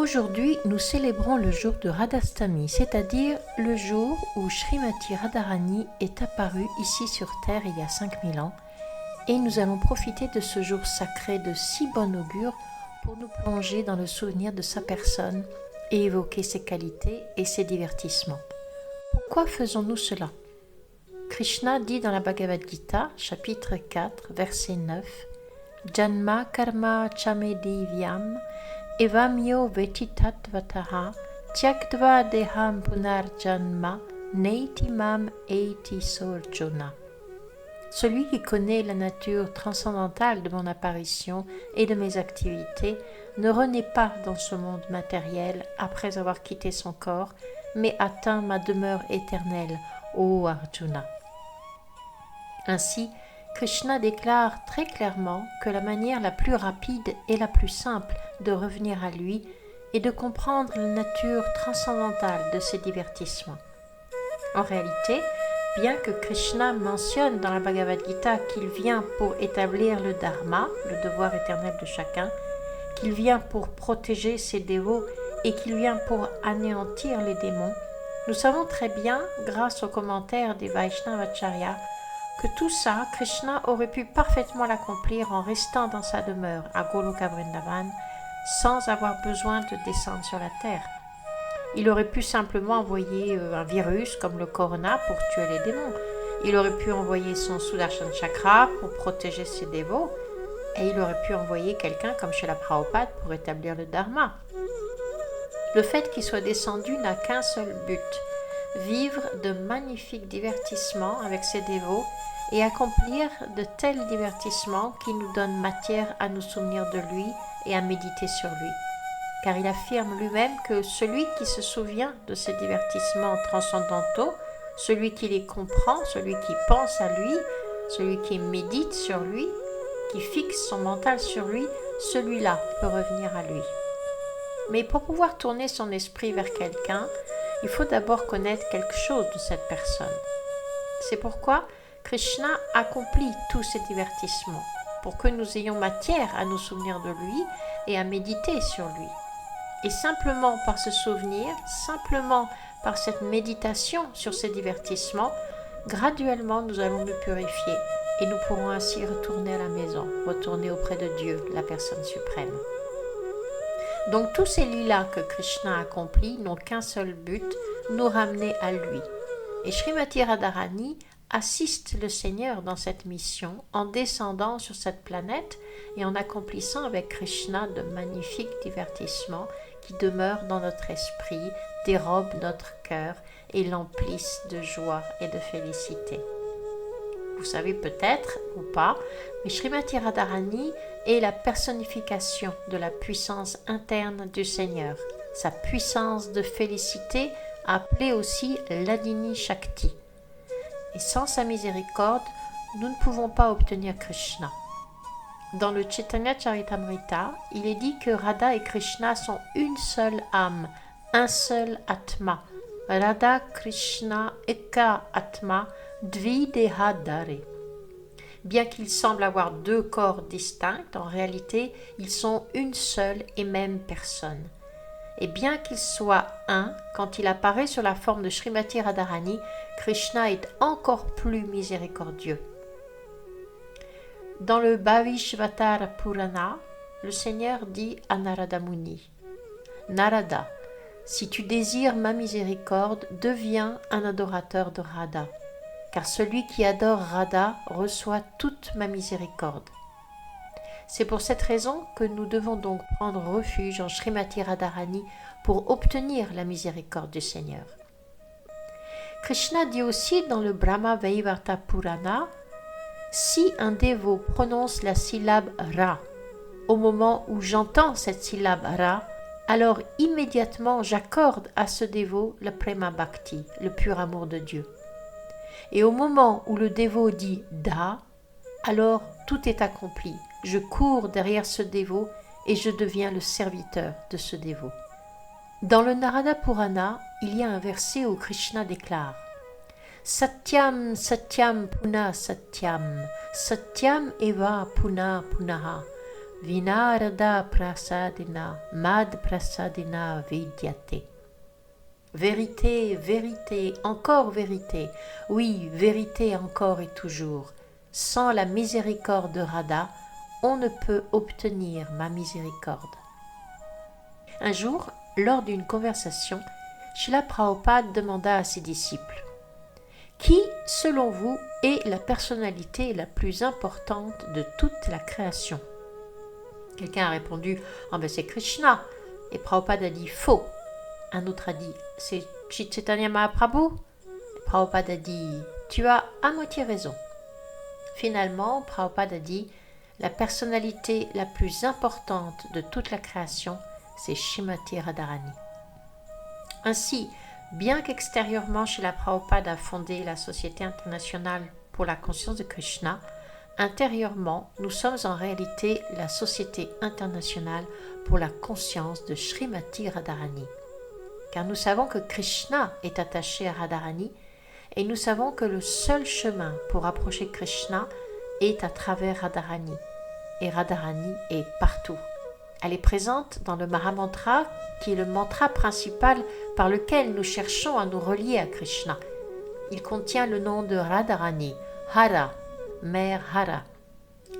Aujourd'hui, nous célébrons le jour de Radhastami, c'est-à-dire le jour où Srimati Radharani est apparue ici sur Terre il y a 5000 ans, et nous allons profiter de ce jour sacré de si bon augure pour nous plonger dans le souvenir de sa personne et évoquer ses qualités et ses divertissements. Pourquoi faisons-nous cela ? Krishna dit dans la Bhagavad Gita, chapitre 4, verset 9, « Janma karma chame divyam evamyo vetitattvataha tyaktva deham punarjanma neiti mam eiti sorjuna » Celui qui connaît la nature transcendantale de mon apparition et de mes activités ne renaît pas dans ce monde matériel après avoir quitté son corps, mais atteint ma demeure éternelle, ô Arjuna. Ainsi, Krishna déclare très clairement que la manière la plus rapide et la plus simple de revenir à lui est de comprendre la nature transcendantale de ses divertissements. En réalité, bien que Krishna mentionne dans la Bhagavad Gita qu'il vient pour établir le dharma, le devoir éternel de chacun, qu'il vient pour protéger ses dévots et qu'il vient pour anéantir les démons, nous savons très bien, grâce aux commentaires des Vaishnavacharyas, que tout ça, Krishna aurait pu parfaitement l'accomplir en restant dans sa demeure à Goloka Vrindavan sans avoir besoin de descendre sur la terre. Il aurait pu simplement envoyer un virus comme le corona pour tuer les démons. Il aurait pu envoyer son Sudarshan Chakra pour protéger ses dévots. Et il aurait pu envoyer quelqu'un comme Srila Prabhupada pour établir le Dharma. Le fait qu'il soit descendu n'a qu'un seul but, vivre de magnifiques divertissements avec ses dévots et accomplir de tels divertissements qui nous donnent matière à nous souvenir de lui et à méditer sur lui. Car il affirme lui-même que celui qui se souvient de ces divertissements transcendantaux, celui qui les comprend, celui qui pense à lui, celui qui médite sur lui, qui fixe son mental sur lui, celui-là peut revenir à lui. Mais pour pouvoir tourner son esprit vers quelqu'un, il faut d'abord connaître quelque chose de cette personne. C'est pourquoi Krishna accomplit tous ces divertissements, pour que nous ayons matière à nous souvenir de lui et à méditer sur lui. Et simplement par ce souvenir, simplement par cette méditation sur ces divertissements, graduellement nous allons nous purifier et nous pourrons ainsi retourner à la maison, retourner auprès de Dieu, la personne suprême. Donc tous ces lilas que Krishna accomplit n'ont qu'un seul but, nous ramener à lui. Et Srimati Radharani assiste le Seigneur dans cette mission en descendant sur cette planète et en accomplissant avec Krishna de magnifiques divertissements qui demeurent dans notre esprit, dérobent notre cœur et l'emplissent de joie et de félicité. Vous savez peut-être ou pas, mais Srimati Radharani est la personnification de la puissance interne du Seigneur, sa puissance de félicité appelée aussi l'Adini Shakti. Et sans sa miséricorde, nous ne pouvons pas obtenir Krishna. Dans le Chaitanya Charitamrita, il est dit que Radha et Krishna sont une seule âme, un seul Atma. Radha Krishna Eka Atma Dvideha Dare. Bien qu'ils semblent avoir deux corps distincts, en réalité, ils sont une seule et même personne. Et bien qu'il soit un, quand il apparaît sur la forme de Srimati Radharani, Krishna est encore plus miséricordieux. Dans le Bhavishvatara Purana, le Seigneur dit à Narada Muni, « Narada, si tu désires ma miséricorde, deviens un adorateur de Radha, car celui qui adore Radha reçoit toute ma miséricorde. » C'est pour cette raison que nous devons donc prendre refuge en Srimati Radharani pour obtenir la miséricorde du Seigneur. Krishna dit aussi dans le Brahma Vaivarta Purana, « Si un dévot prononce la syllabe Ra, au moment où j'entends cette syllabe Ra, alors immédiatement j'accorde à ce dévot le Prema Bhakti, le pur amour de Dieu. Et au moment où le dévot dit Da, alors tout est accompli. Je cours derrière ce dévot et je deviens le serviteur de ce dévot. » Dans le Narada Purana, il y a un verset où Krishna déclare « Satyam Satyam Puna Satyam Satyam Eva Puna Punaha Vinarada prasadina mad prasadina vidyate. Vérité, vérité, encore vérité, oui, vérité encore et toujours. Sans la miséricorde de Radha, on ne peut obtenir ma miséricorde. Un jour, lors d'une conversation, Srila Prabhupada demanda à ses disciples: qui, selon vous, est la personnalité la plus importante de toute la création? Quelqu'un a répondu: c'est Krishna. Et Prabhupada a dit: faux. Un autre a dit: c'est Chaitanya Mahaprabhu. Prabhupada a dit: tu as à moitié raison. Finalement, Prabhupada a dit: la personnalité la plus importante de toute la création, c'est Srimati Radharani. Ainsi, bien qu'extérieurement Srila Prabhupada a fondé la Société internationale pour la conscience de Krishna, intérieurement, nous sommes en réalité la Société internationale pour la conscience de Srimati Radharani. Car nous savons que Krishna est attaché à Radharani et nous savons que le seul chemin pour approcher Krishna est à travers Radharani. Et Radharani est partout. Elle est présente dans le Mahamantra, qui est le mantra principal par lequel nous cherchons à nous relier à Krishna. Il contient le nom de Radharani, Hara, mère Hara.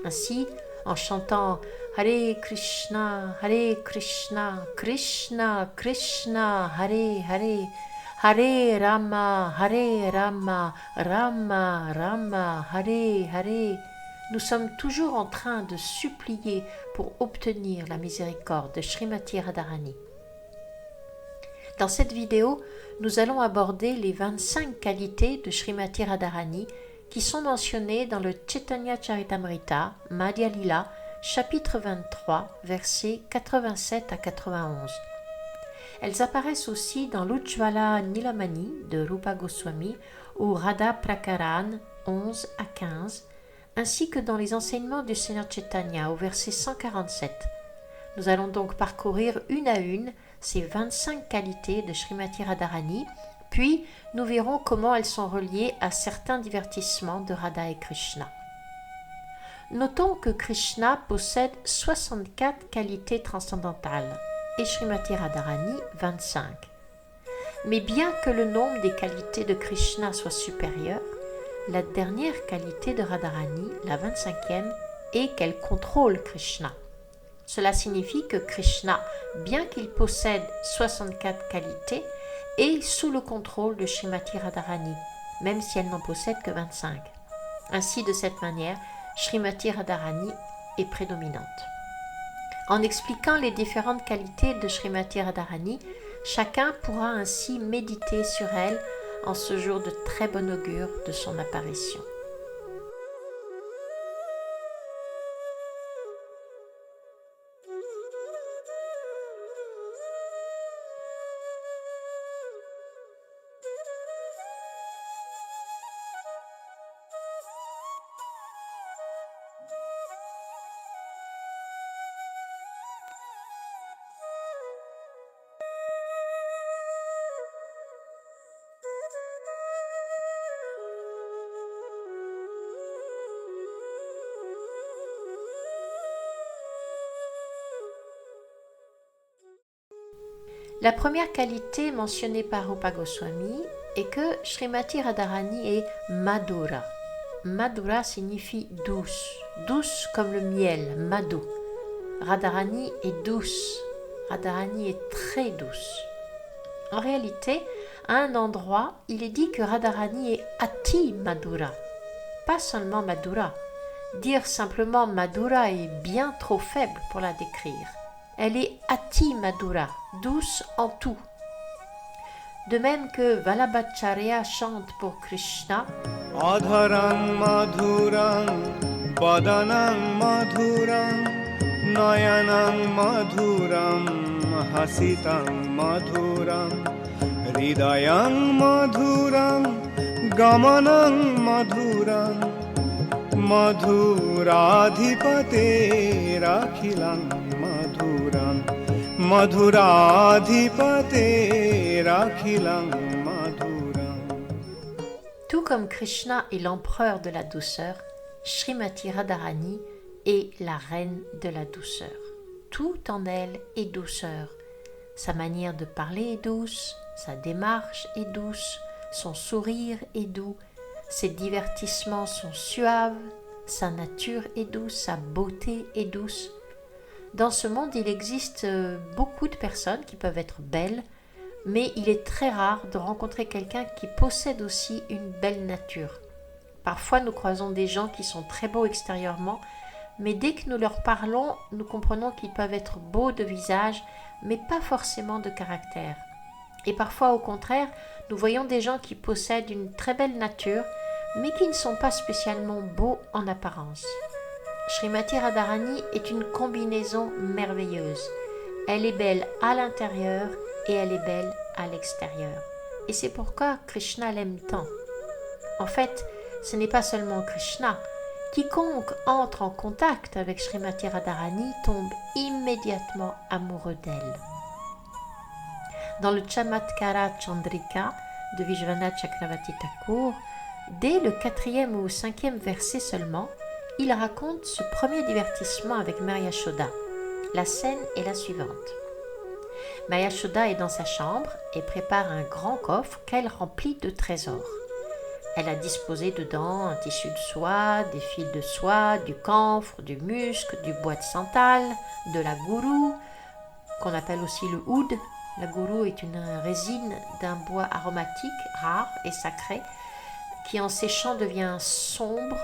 Ainsi, en chantant Hare Krishna, Krishna Krishna, Hare Hare, Hare Rama, Rama Rama, Hare Hare, nous sommes toujours en train de supplier pour obtenir la miséricorde de Srimati Radharani. Dans cette vidéo, nous allons aborder les 25 qualités de Srimati Radharani qui sont mentionnées dans le Chaitanya Charitamrita, Madhya Lila, chapitre 23, versets 87 à 91. Elles apparaissent aussi dans l'Ujjvala Nilamani de Rupa Goswami ou Radha Prakaran 11 à 15, ainsi que dans les enseignements du Seigneur Chaitanya au verset 147. Nous allons donc parcourir une à une ces 25 qualités de Srimati Radharani, puis nous verrons comment elles sont reliées à certains divertissements de Radha et Krishna. Notons que Krishna possède 64 qualités transcendantales et Srimati Radharani 25. Mais bien que le nombre des qualités de Krishna soit supérieur, la dernière qualité de Radharani, la 25e, est qu'elle contrôle Krishna. Cela signifie que Krishna, bien qu'il possède 64 qualités, est sous le contrôle de Srimati Radharani, même si elle n'en possède que 25. Ainsi, de cette manière, Srimati Radharani est prédominante. En expliquant les différentes qualités de Srimati Radharani, chacun pourra ainsi méditer sur elle en ce jour de très bon augure de son apparition. La première qualité mentionnée par Rupa Goswami est que Srimati Radharani est Madhura. Madhura signifie douce, douce comme le miel, Madhu. Radharani est douce, Radharani est très douce. En réalité, à un endroit, il est dit que Radharani est Ati Madhura, pas seulement Madhura. Dire simplement Madhura est bien trop faible pour la décrire. Elle est Ati Madhura, douce en tout. De même que Vallabhacharya chante pour Krishna Adharang Madhurang, Badanang Madhurang, Nayanang Madhuram, Hasitang Madhuram, Hridayang Madhuram, Gamanang Madhuram, Madhuradhipate Rakhilang Madhuram, Madhuradhipate Rakhilang Madhuram. Tout comme Krishna est l'empereur de la douceur, Srimati Radharani est la reine de la douceur. Tout en elle est douceur. Sa manière de parler est douce, sa démarche est douce, son sourire est doux, ses divertissements sont suaves, sa nature est douce, sa beauté est douce. Dans ce monde, il existe beaucoup de personnes qui peuvent être belles, mais il est très rare de rencontrer quelqu'un qui possède aussi une belle nature. Parfois, nous croisons des gens qui sont très beaux extérieurement, mais dès que nous leur parlons, nous comprenons qu'ils peuvent être beaux de visage, mais pas forcément de caractère. Et parfois, au contraire, nous voyons des gens qui possèdent une très belle nature, mais qui ne sont pas spécialement beaux en apparence. Srimati Radharani est une combinaison merveilleuse. Elle est belle à l'intérieur et elle est belle à l'extérieur. Et c'est pourquoi Krishna l'aime tant. En fait, ce n'est pas seulement Krishna. Quiconque entre en contact avec Srimati Radharani tombe immédiatement amoureux d'elle. Dans le Chamatkara Chandrika de Vishwanath Chakravarti Thakur, dès le 4e ou 5e verset seulement, il raconte ce premier divertissement avec Mère Yashoda. La scène est la suivante. Mère Yashoda est dans sa chambre et prépare un grand coffre qu'elle remplit de trésors. Elle a disposé dedans un tissu de soie, des fils de soie, du camphre, du musc, du bois de santal, de la gourou, qu'on appelle aussi le oud. La gourou est une résine d'un bois aromatique, rare et sacré, qui en séchant devient sombre,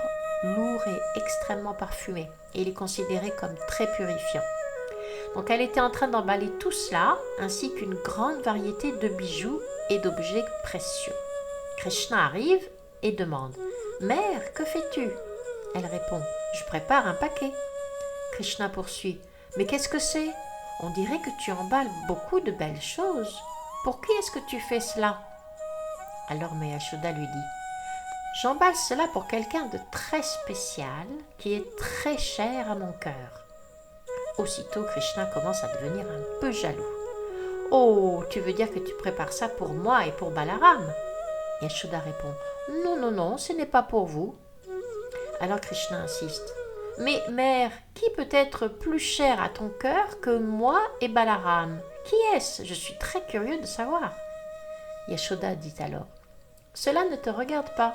lourd et extrêmement parfumé. Et il est considéré comme très purifiant. Donc elle était en train d'emballer tout cela, ainsi qu'une grande variété de bijoux et d'objets précieux. Krishna arrive et demande « Mère, que fais-tu » Elle répond « Je prépare un paquet ». Krishna poursuit « Mais qu'est-ce que c'est ? On dirait que tu emballes beaucoup de belles choses. Pour qui est-ce que tu fais cela ?» Alors Mère Yashoda lui dit « J'emballe cela pour quelqu'un de très spécial qui est très cher à mon cœur. » Aussitôt, Krishna commence à devenir un peu jaloux. « Oh, tu veux dire que tu prépares ça pour moi et pour Balaram ?» Yashoda répond « Non, non, non, ce n'est pas pour vous. » Alors Krishna insiste « Mais mère, qui peut être plus cher à ton cœur que moi et Balaram? Qui est-ce? Je suis très curieux de savoir. » Yashoda dit alors « Cela ne te regarde pas.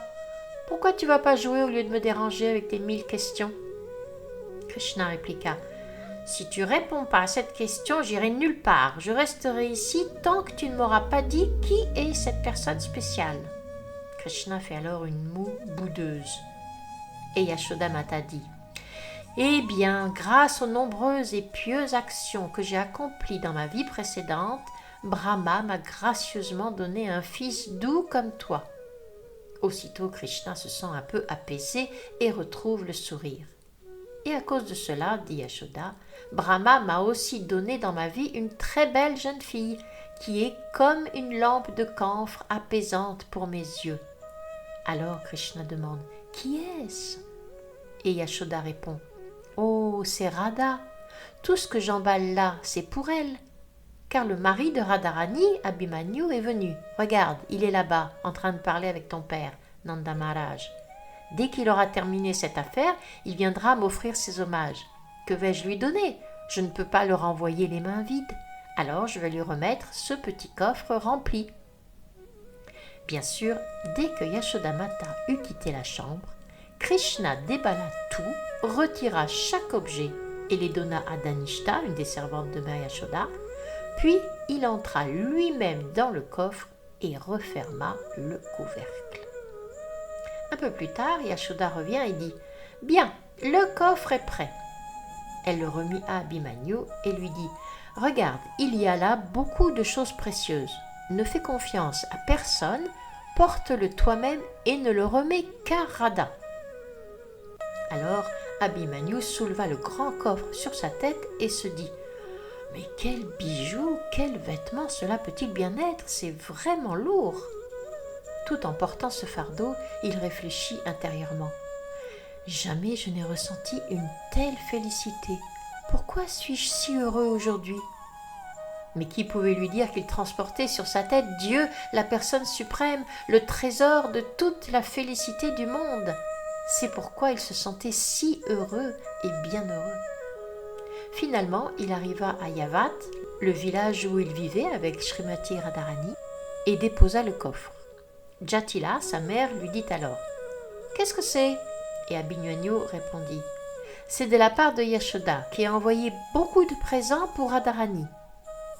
Pourquoi tu vas pas jouer au lieu de me déranger avec tes 1000 questions ?» Krishna répliqua « Si tu réponds pas à cette question, j'irai nulle part. Je resterai ici tant que tu ne m'auras pas dit qui est cette personne spéciale. » Krishna fait alors une moue boudeuse. Et Yashoda Mata dit « Eh bien, grâce aux nombreuses et pieuses actions que j'ai accomplies dans ma vie précédente, Brahma m'a gracieusement donné un fils doux comme toi. » Aussitôt, Krishna se sent un peu apaisé et retrouve le sourire. Et à cause de cela, dit Yashoda, Brahma m'a aussi donné dans ma vie une très belle jeune fille, qui est comme une lampe de camphre apaisante pour mes yeux. Alors Krishna demande « Qui est-ce » Et Yashoda répond « Oh, c'est Radha. Tout ce que j'emballe là, c'est pour elle. Car le mari de Radharani, Abhimanyu, est venu. Regarde, il est là-bas, en train de parler avec ton père, Nanda Maharaj. Dès qu'il aura terminé cette affaire, il viendra m'offrir ses hommages. Que vais-je lui donner? Je ne peux pas le renvoyer les mains vides. Alors je vais lui remettre ce petit coffre rempli. » Bien sûr, dès que Yashodamata eut quitté la chambre, Krishna déballa tout, retira chaque objet et les donna à Dhanishta, une des servantes de Mère Yashoda, puis il entra lui-même dans le coffre et referma le couvercle. Un peu plus tard, Yashoda revient et dit « Bien, le coffre est prêt. » Elle le remit à Abhimanyu et lui dit « Regarde, il y a là beaucoup de choses précieuses. Ne fais confiance à personne, porte-le toi-même et ne le remets qu'à Radha. » Alors Abhimanyu souleva le grand coffre sur sa tête et se dit « Mais quel bijou, quel vêtement cela peut-il bien être? C'est vraiment lourd. » Tout en portant ce fardeau, il réfléchit intérieurement. « Jamais je n'ai ressenti une telle félicité. Pourquoi suis-je si heureux aujourd'hui ?» Mais qui pouvait lui dire qu'il transportait sur sa tête Dieu, la personne suprême, le trésor de toute la félicité du monde? C'est pourquoi il se sentait si heureux et bienheureux. Finalement, il arriva à Yavat, le village où il vivait avec Srimati Radharani, et déposa le coffre. Jatila, sa mère, lui dit alors « Qu'est-ce que c'est ?» Et Abhimanyu répondit « C'est de la part de Yashoda, qui a envoyé beaucoup de présents pour Radharani. »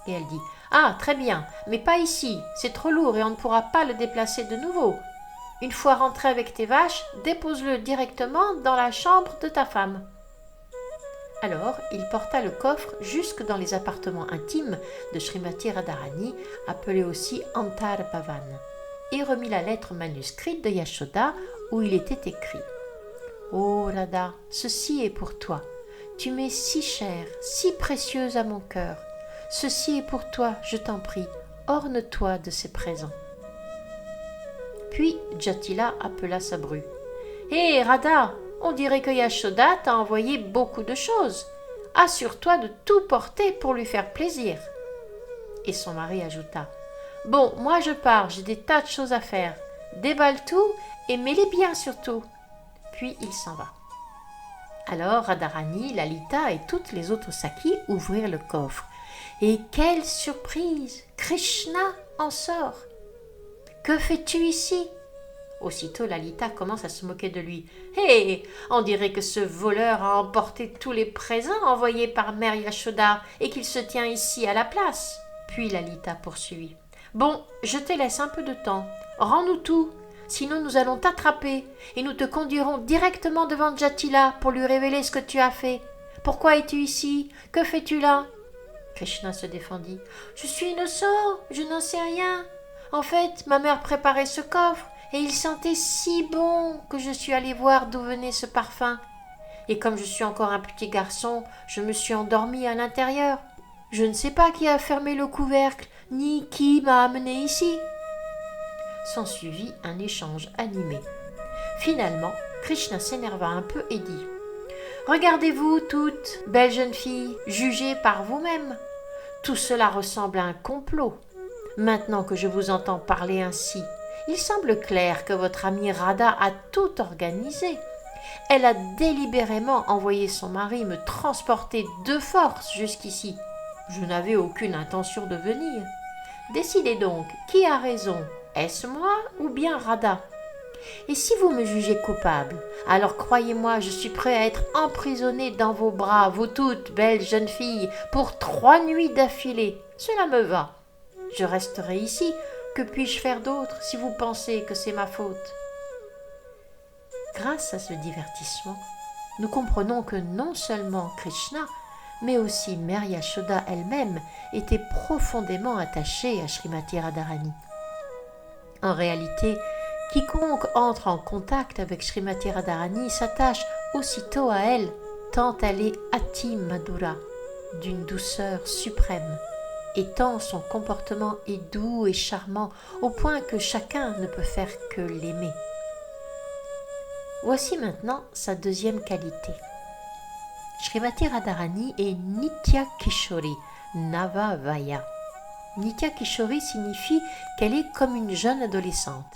Et elle dit « Ah, très bien, mais pas ici, c'est trop lourd et on ne pourra pas le déplacer de nouveau. Une fois rentré avec tes vaches, dépose-le directement dans la chambre de ta femme. » Alors, il porta le coffre jusque dans les appartements intimes de Srimati Radharani, appelés aussi Antar Bhavan, et remit la lettre manuscrite de Yashoda où il était écrit « Ô Radha, ceci est pour toi. Tu m'es si chère, si précieuse à mon cœur. Ceci est pour toi, je t'en prie, orne-toi de ces présents. » Puis Jatila appela sa bru. « Hé Radha, on dirait que Yashoda t'a envoyé beaucoup de choses. Assure-toi de tout porter pour lui faire plaisir. » Et son mari ajouta « Bon, moi je pars, j'ai des tas de choses à faire. Déballe tout et mets-les bien surtout. » Puis il s'en va. Alors Radharani, Lalita et toutes les autres Sakis ouvrirent le coffre. Et quelle surprise! Krishna en sort. « Que fais-tu ici ?» Aussitôt Lalita commence à se moquer de lui. « Hé, on dirait que ce voleur a emporté tous les présents envoyés par Mère Yashoda et qu'il se tient ici à la place. » Puis Lalita poursuivit. « Bon, je te laisse un peu de temps. Rends-nous tout, sinon nous allons t'attraper et nous te conduirons directement devant Jatila pour lui révéler ce que tu as fait. Pourquoi es-tu ici? Que fais-tu là ?» Krishna se défendit. « Je suis innocent, je n'en sais rien. En fait, ma mère préparait ce coffre et il sentait si bon que je suis allée voir d'où venait ce parfum. Et comme je suis encore un petit garçon, je me suis endormie à l'intérieur. Je ne sais pas qui a fermé le couvercle, ni qui m'a amené ici. » S'ensuivit un échange animé. Finalement, Krishna s'énerva un peu et dit « Regardez-vous toutes, belles jeunes filles, jugez par vous-mêmes. Tout cela ressemble à un complot. Maintenant que je vous entends parler ainsi, il semble clair que votre amie Radha a tout organisé. Elle a délibérément envoyé son mari me transporter de force jusqu'ici. Je n'avais aucune intention de venir. Décidez donc, qui a raison? Est-ce moi ou bien Radha? Et si vous me jugez coupable, alors croyez-moi, je suis prêt à être emprisonné dans vos bras, vous toutes, belles jeunes filles, pour 3 nuits d'affilée. Cela me va. Je resterai ici. Que puis-je faire d'autre si vous pensez que c'est ma faute? » Grâce à ce divertissement, nous comprenons que non seulement Krishna, mais aussi Mère Yashoda elle-même était profondément attachée à Srimati Radharani. En réalité, quiconque entre en contact avec Srimati Radharani s'attache aussitôt à elle, tant elle est Ati Madhura, d'une douceur suprême, et tant son comportement est doux et charmant au point que chacun ne peut faire que l'aimer. Voici maintenant sa deuxième qualité. Srimati Radharani est Nitya Kishori, Nava Vaya. Nitya Kishori signifie qu'elle est comme une jeune adolescente.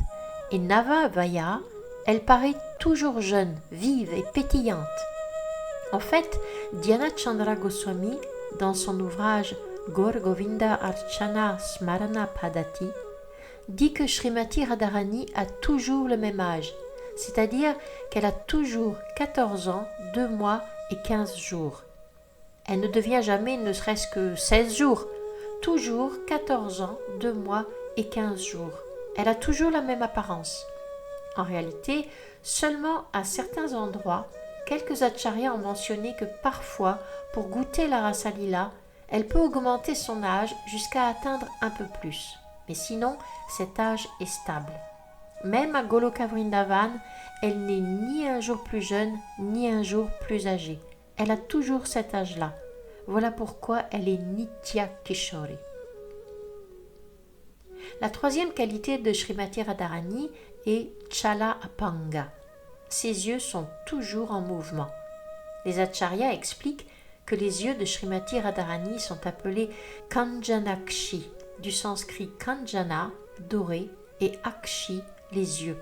Et Nava Vaya, elle paraît toujours jeune, vive et pétillante. En fait, Dhyana Chandra Goswami, dans son ouvrage Gaur Govinda Archana Smarana Padati, dit que Srimati Radharani a toujours le même âge, c'est-à-dire qu'elle a toujours 14 ans, 2 mois et 15 jours. Elle ne devient jamais ne serait-ce que 16 jours, toujours 14 ans, 2 mois et 15 jours. Elle a toujours la même apparence. En réalité, seulement à certains endroits, quelques acharyas ont mentionné que parfois, pour goûter la rasa lila, elle peut augmenter son âge jusqu'à atteindre un peu plus. Mais sinon, cet âge est stable. Même à Goloka Vrindavan, elle n'est ni un jour plus jeune, ni un jour plus âgée. Elle a toujours cet âge-là. Voilà pourquoi elle est Nitya Kishori. La troisième qualité de Srimati Radharani est Chala Apanga. Ses yeux sont toujours en mouvement. Les acharyas expliquent que les yeux de Srimati Radharani sont appelés Kanjanakshi, du sanskrit Kanjana, doré, et Akshi, les yeux.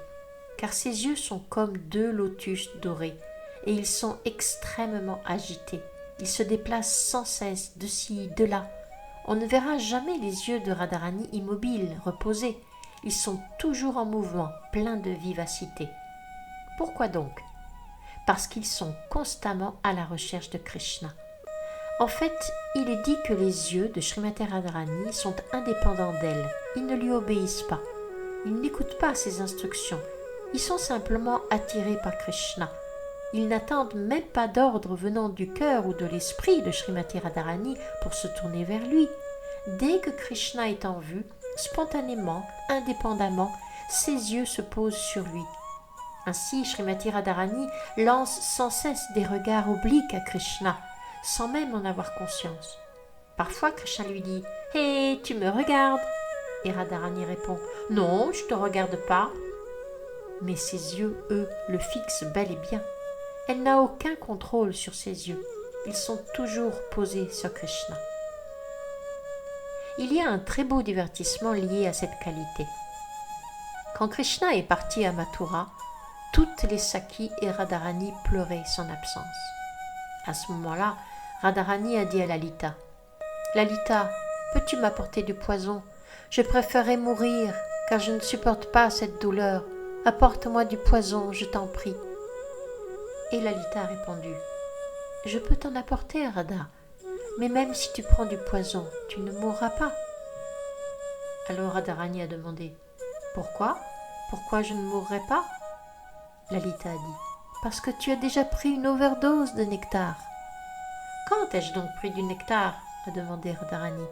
car ses yeux sont comme deux lotus dorés, et ils sont extrêmement agités. Ils se déplacent sans cesse, de ci, de là. On ne verra jamais les yeux de Radharani immobiles, reposés. Ils sont toujours en mouvement, pleins de vivacité. Pourquoi donc? Parce qu'ils sont constamment à la recherche de Krishna. En fait, il est dit que les yeux de Srimati Radharani sont indépendants d'elle. Ils ne lui obéissent pas. Ils n'écoutent pas ses instructions. Ils sont simplement attirés par Krishna. Ils n'attendent même pas d'ordre venant du cœur ou de l'esprit de Srimati Radharani pour se tourner vers lui. Dès que Krishna est en vue, spontanément, indépendamment, ses yeux se posent sur lui. Ainsi, Srimati Radharani lance sans cesse des regards obliques à Krishna, sans même en avoir conscience. Parfois, Krishna lui dit « Hé, tu me regardes ?» Et Radharani répond « Non, je ne te regarde pas. » Mais ses yeux, eux, le fixent bel et bien. Elle n'a aucun contrôle sur ses yeux. Ils sont toujours posés sur Krishna. Il y a un très beau divertissement lié à cette qualité. Quand Krishna est parti à Mathura, toutes les Sakis et Radharani pleuraient son absence. À ce moment-là, Radharani a dit à Lalita « Lalita, peux-tu m'apporter du poison? Je préférerais mourir, car je ne supporte pas cette douleur. Apporte-moi du poison, je t'en prie. » Et Lalita a répondu « Je peux t'en apporter, Radha, mais même si tu prends du poison, tu ne mourras pas. » Alors Radharani a demandé « Pourquoi? Pourquoi je ne mourrai pas ?» Lalita a dit « Parce que tu as déjà pris une overdose de nectar. »« Quand ai-je donc pris du nectar ?» a demandé Radharani.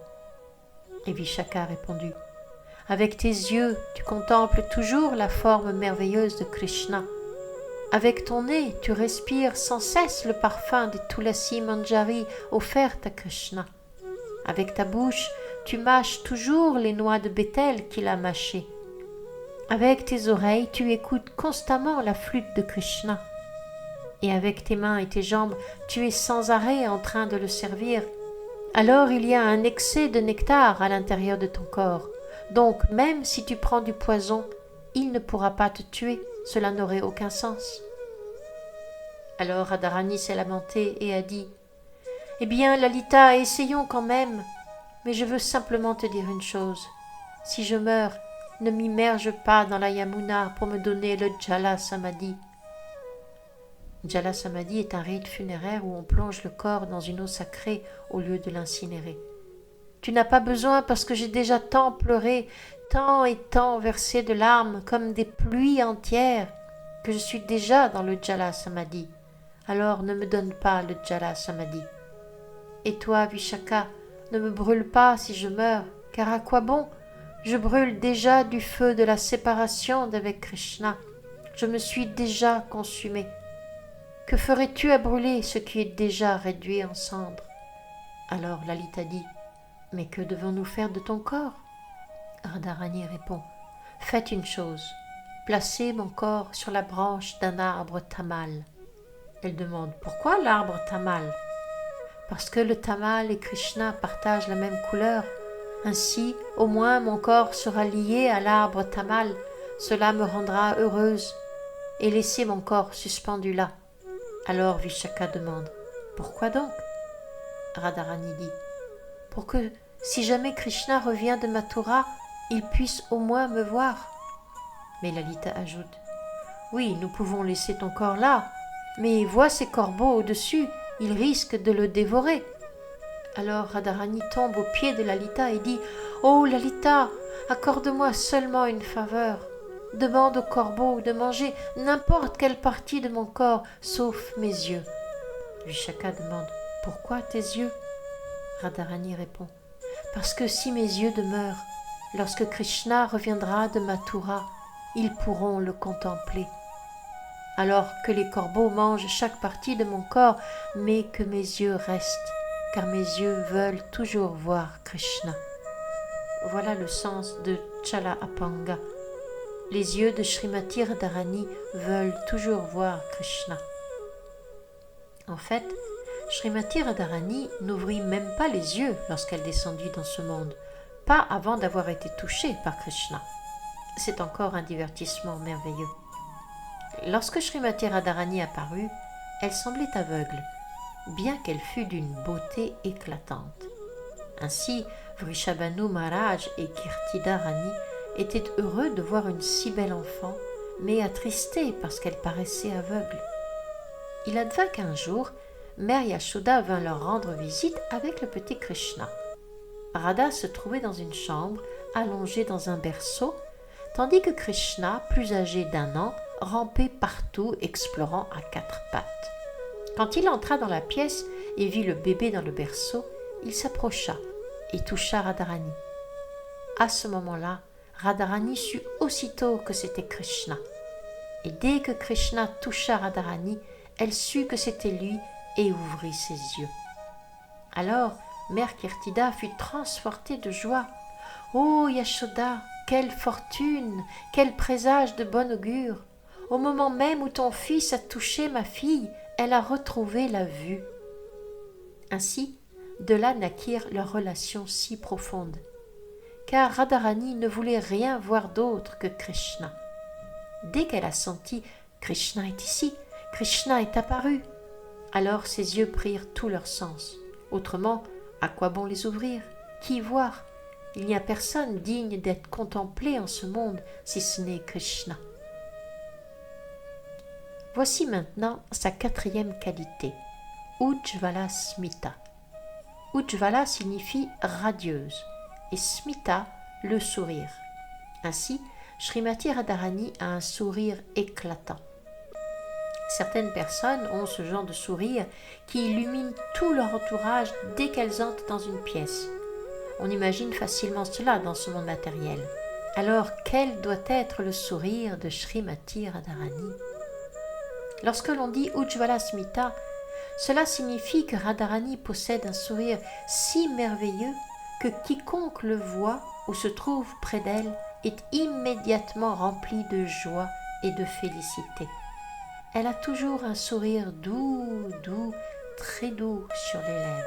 Et Vishaka a répondu « Avec tes yeux, tu contemples toujours la forme merveilleuse de Krishna. Avec ton nez, tu respires sans cesse le parfum des Tulasi Manjari offertes à Krishna. Avec ta bouche, tu mâches toujours les noix de Bethel qu'il a mâchées. Avec tes oreilles, tu écoutes constamment la flûte de Krishna. Et avec tes mains et tes jambes, tu es sans arrêt en train de le servir. Alors il y a un excès de nectar à l'intérieur de ton corps. Donc même si tu prends du poison, il ne pourra pas te tuer. Cela n'aurait aucun sens. » Alors Radharani s'est lamentée et a dit « Eh bien, Lalita, essayons quand même. Mais je veux simplement te dire une chose. Si je meurs, ne m'immerge pas dans la Yamuna pour me donner le Jala Samadhi. » Jala Samadhi est un rite funéraire où on plonge le corps dans une eau sacrée au lieu de l'incinérer. Tu n'as pas besoin parce que j'ai déjà tant pleuré, tant et tant versé de larmes comme des pluies entières, que je suis déjà dans le Jala Samadhi. Alors ne me donne pas le Jala Samadhi. Et toi, Vishaka, ne me brûle pas si je meurs, car à quoi bon? Je brûle déjà du feu de la séparation d'avec Krishna. Je me suis déjà consumé. Que ferais-tu à brûler ce qui est déjà réduit en cendres? Alors Lalita dit, mais que devons-nous faire de ton corps? Radharani répond, faites une chose, placez mon corps sur la branche d'un arbre tamal. Elle demande, pourquoi l'arbre tamal? Parce que le tamal et Krishna partagent la même couleur. Ainsi, au moins mon corps sera lié à l'arbre tamal, cela me rendra heureuse. Et laissez mon corps suspendu là. Alors Vishaka demande, pourquoi donc? Radharani dit, pour que si jamais Krishna revient de Mathura, il puisse au moins me voir. Mais Lalita ajoute, oui, nous pouvons laisser ton corps là, mais vois ces corbeaux au-dessus, ils risquent de le dévorer. Alors Radharani tombe aux pieds de Lalita et dit, oh Lalita, accorde-moi seulement une faveur. Demande aux corbeaux de manger n'importe quelle partie de mon corps, sauf mes yeux. Vishaka demande, pourquoi tes yeux? Radharani répond, parce que si mes yeux demeurent, lorsque Krishna reviendra de Mathura, ils pourront le contempler. Alors que les corbeaux mangent chaque partie de mon corps, mais que mes yeux restent, car mes yeux veulent toujours voir Krishna. Voilà le sens de Chala Apanga. Les yeux de Srimati Radharani veulent toujours voir Krishna. En fait, Srimati Radharani n'ouvrit même pas les yeux lorsqu'elle descendit dans ce monde, pas avant d'avoir été touchée par Krishna. C'est encore un divertissement merveilleux. Lorsque Srimati Radharani apparut, elle semblait aveugle, bien qu'elle fût d'une beauté éclatante. Ainsi, Vrishabhanu Maharaj et Kirtida Rani étaient heureux de voir une si belle enfant, mais attristés parce qu'elle paraissait aveugle. Il advint qu'un jour, Mère Yashoda vint leur rendre visite avec le petit Krishna. Radha se trouvait dans une chambre, allongée dans un berceau, tandis que Krishna, plus âgé d'1 an, rampait partout, explorant à 4 pattes. Quand il entra dans la pièce et vit le bébé dans le berceau, il s'approcha et toucha Radharani. À ce moment-là, Radharani sut aussitôt que c'était Krishna. Et dès que Krishna toucha Radharani, elle sut que c'était lui et ouvrit ses yeux. Alors, Mère Kirtida fut transportée de joie. « Oh Yashoda, quelle fortune, quel présage de bon augure! Au moment même où ton fils a touché ma fille, elle a retrouvé la vue. » Ainsi, de là naquirent leurs relations si profondes, car Radharani ne voulait rien voir d'autre que Krishna. Dès qu'elle a senti « Krishna est ici, Krishna est apparu », alors ses yeux prirent tout leur sens. Autrement, à quoi bon les ouvrir? Qui voir? Il n'y a personne digne d'être contemplé en ce monde si ce n'est Krishna. Voici maintenant sa 4e qualité, Ujjvala Smita. Ujjvala signifie radieuse et Smita, le sourire. Ainsi, Srimati Radharani a un sourire éclatant. Certaines personnes ont ce genre de sourire qui illumine tout leur entourage dès qu'elles entrent dans une pièce. On imagine facilement cela dans ce monde matériel. Alors, quel doit être le sourire de Srimati Radharani? Lorsque l'on dit Ujjvala Smita, cela signifie que Radharani possède un sourire si merveilleux que quiconque le voit ou se trouve près d'elle est immédiatement rempli de joie et de félicité. Elle a toujours un sourire doux, très doux sur les lèvres.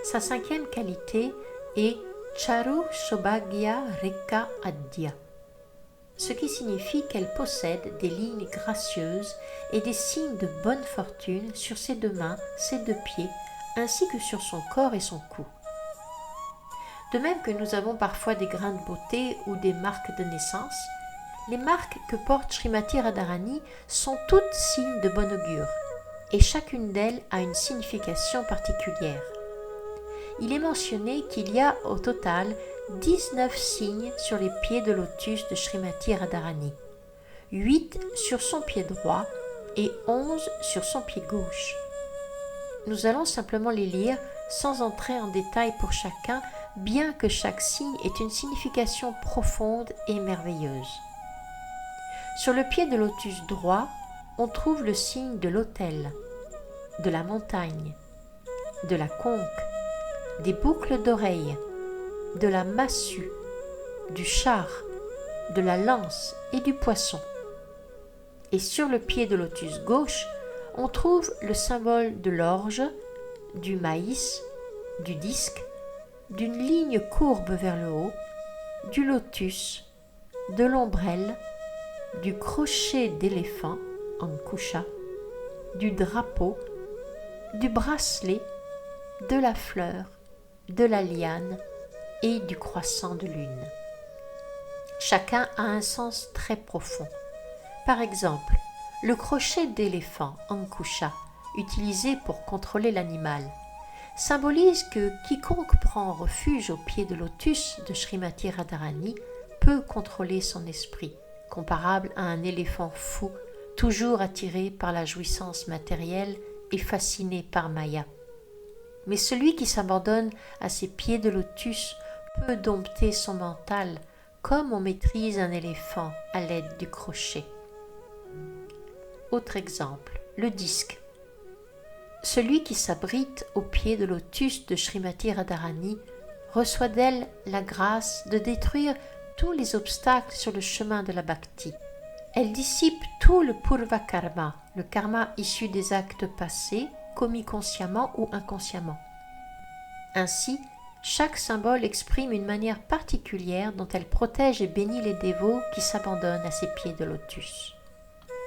Sa 5e qualité est Charu Sobhagya Rekha Adya, ce qui signifie qu'elle possède des lignes gracieuses et des signes de bonne fortune sur ses 2 mains, ses 2 pieds, ainsi que sur son corps et son cou. De même que nous avons parfois des grains de beauté ou des marques de naissance, les marques que porte Srimati Radharani sont toutes signes de bon augure, et chacune d'elles a une signification particulière. Il est mentionné qu'il y a au total 19 signes sur les pieds de lotus de Srimati Radharani, 8 sur son pied droit et 11 sur son pied gauche. Nous allons simplement les lire sans entrer en détail pour chacun, bien que chaque signe ait une signification profonde et merveilleuse. Sur le pied de lotus droit, on trouve le signe de l'autel, de la montagne, de la conque, des boucles d'oreilles, de la massue, du char, de la lance et du poisson. Et sur le pied de lotus gauche, on trouve le symbole de l'orge, du maïs, du disque, d'une ligne courbe vers le haut, du lotus, de l'ombrelle, du crochet d'éléphant, ankusha, du drapeau, du bracelet, de la fleur, de la liane et du croissant de lune. Chacun a un sens très profond. Par exemple, le crochet d'éléphant, ankusha, utilisé pour contrôler l'animal, symbolise que quiconque prend refuge au pied de lotus de Srimati Radharani peut contrôler son esprit, comparable à un éléphant fou, toujours attiré par la jouissance matérielle et fasciné par Maya. Mais celui qui s'abandonne à ses pieds de lotus peut dompter son mental, comme on maîtrise un éléphant à l'aide du crochet. Autre exemple, le disque. Celui qui s'abrite au pied de lotus de Srimati Radharani reçoit d'elle la grâce de détruire tous les obstacles sur le chemin de la bhakti. Elle dissipe tout le purva karma, le karma issu des actes passés, commis consciemment ou inconsciemment. Ainsi, Chaque symbole exprime une manière particulière dont elle protège et bénit les dévots qui s'abandonnent à ses pieds de lotus.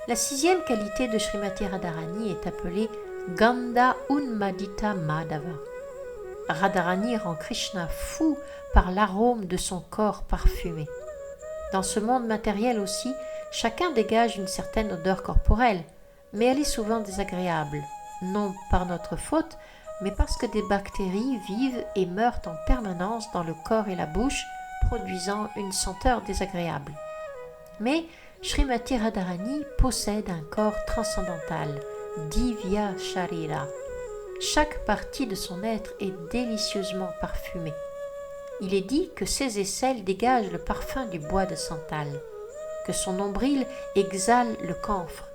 La sixième qualité de Srimati Radharani est appelée Gandha Unmadita Madhava. Radharani rend Krishna fou par l'arôme de son corps parfumé. Dans ce monde matériel aussi, chacun dégage une certaine odeur corporelle, mais elle est souvent désagréable, non par notre faute, mais parce que des bactéries vivent et meurent en permanence dans le corps et la bouche, produisant une senteur désagréable. Mais Srimati Radharani possède un corps transcendantal, Divya Sharira. Chaque partie de son être est délicieusement parfumée. Il est dit que ses aisselles dégagent le parfum du bois de santal, que son nombril exhale le camphre,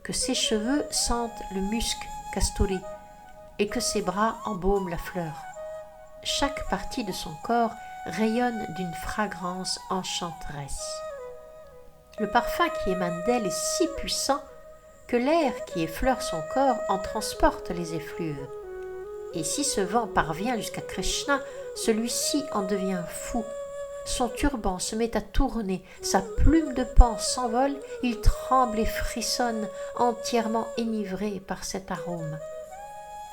que ses cheveux sentent le musc kasturi et que ses bras embaument la fleur. Chaque partie de son corps rayonne d'une fragrance enchanteresse. Le parfum qui émane d'elle est si puissant que l'air qui effleure son corps en transporte les effluves. Et si ce vent parvient jusqu'à Krishna, celui-ci en devient fou. Son turban se met à tourner, sa plume de paon s'envole, il tremble et frissonne, entièrement enivré par cet arôme.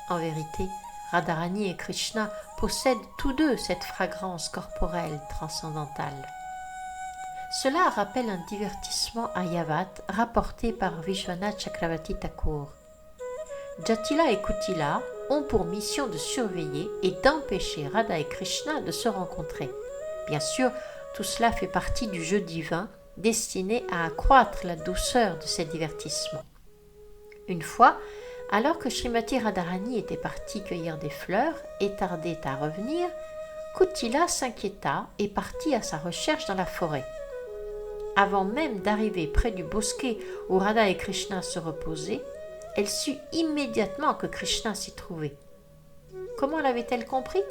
En vérité, Radharani et Krishna possèdent tous deux cette fragrance corporelle transcendantale. Cela rappelle un divertissement à Yavat rapporté par Vishwanath Chakravarti Thakur. Jatila et Kutila ont pour mission de surveiller et d'empêcher Radha et Krishna de se rencontrer. Bien sûr, tout cela fait partie du jeu divin destiné à accroître la douceur de ces divertissements. Une fois, alors que Srimati Radharani était partie cueillir des fleurs et tardait à revenir, Kutila s'inquiéta et partit à sa recherche dans la forêt. Avant même d'arriver près du bosquet où Radha et Krishna se reposaient, elle sut immédiatement que Krishna s'y trouvait. Comment l'avait-elle compris?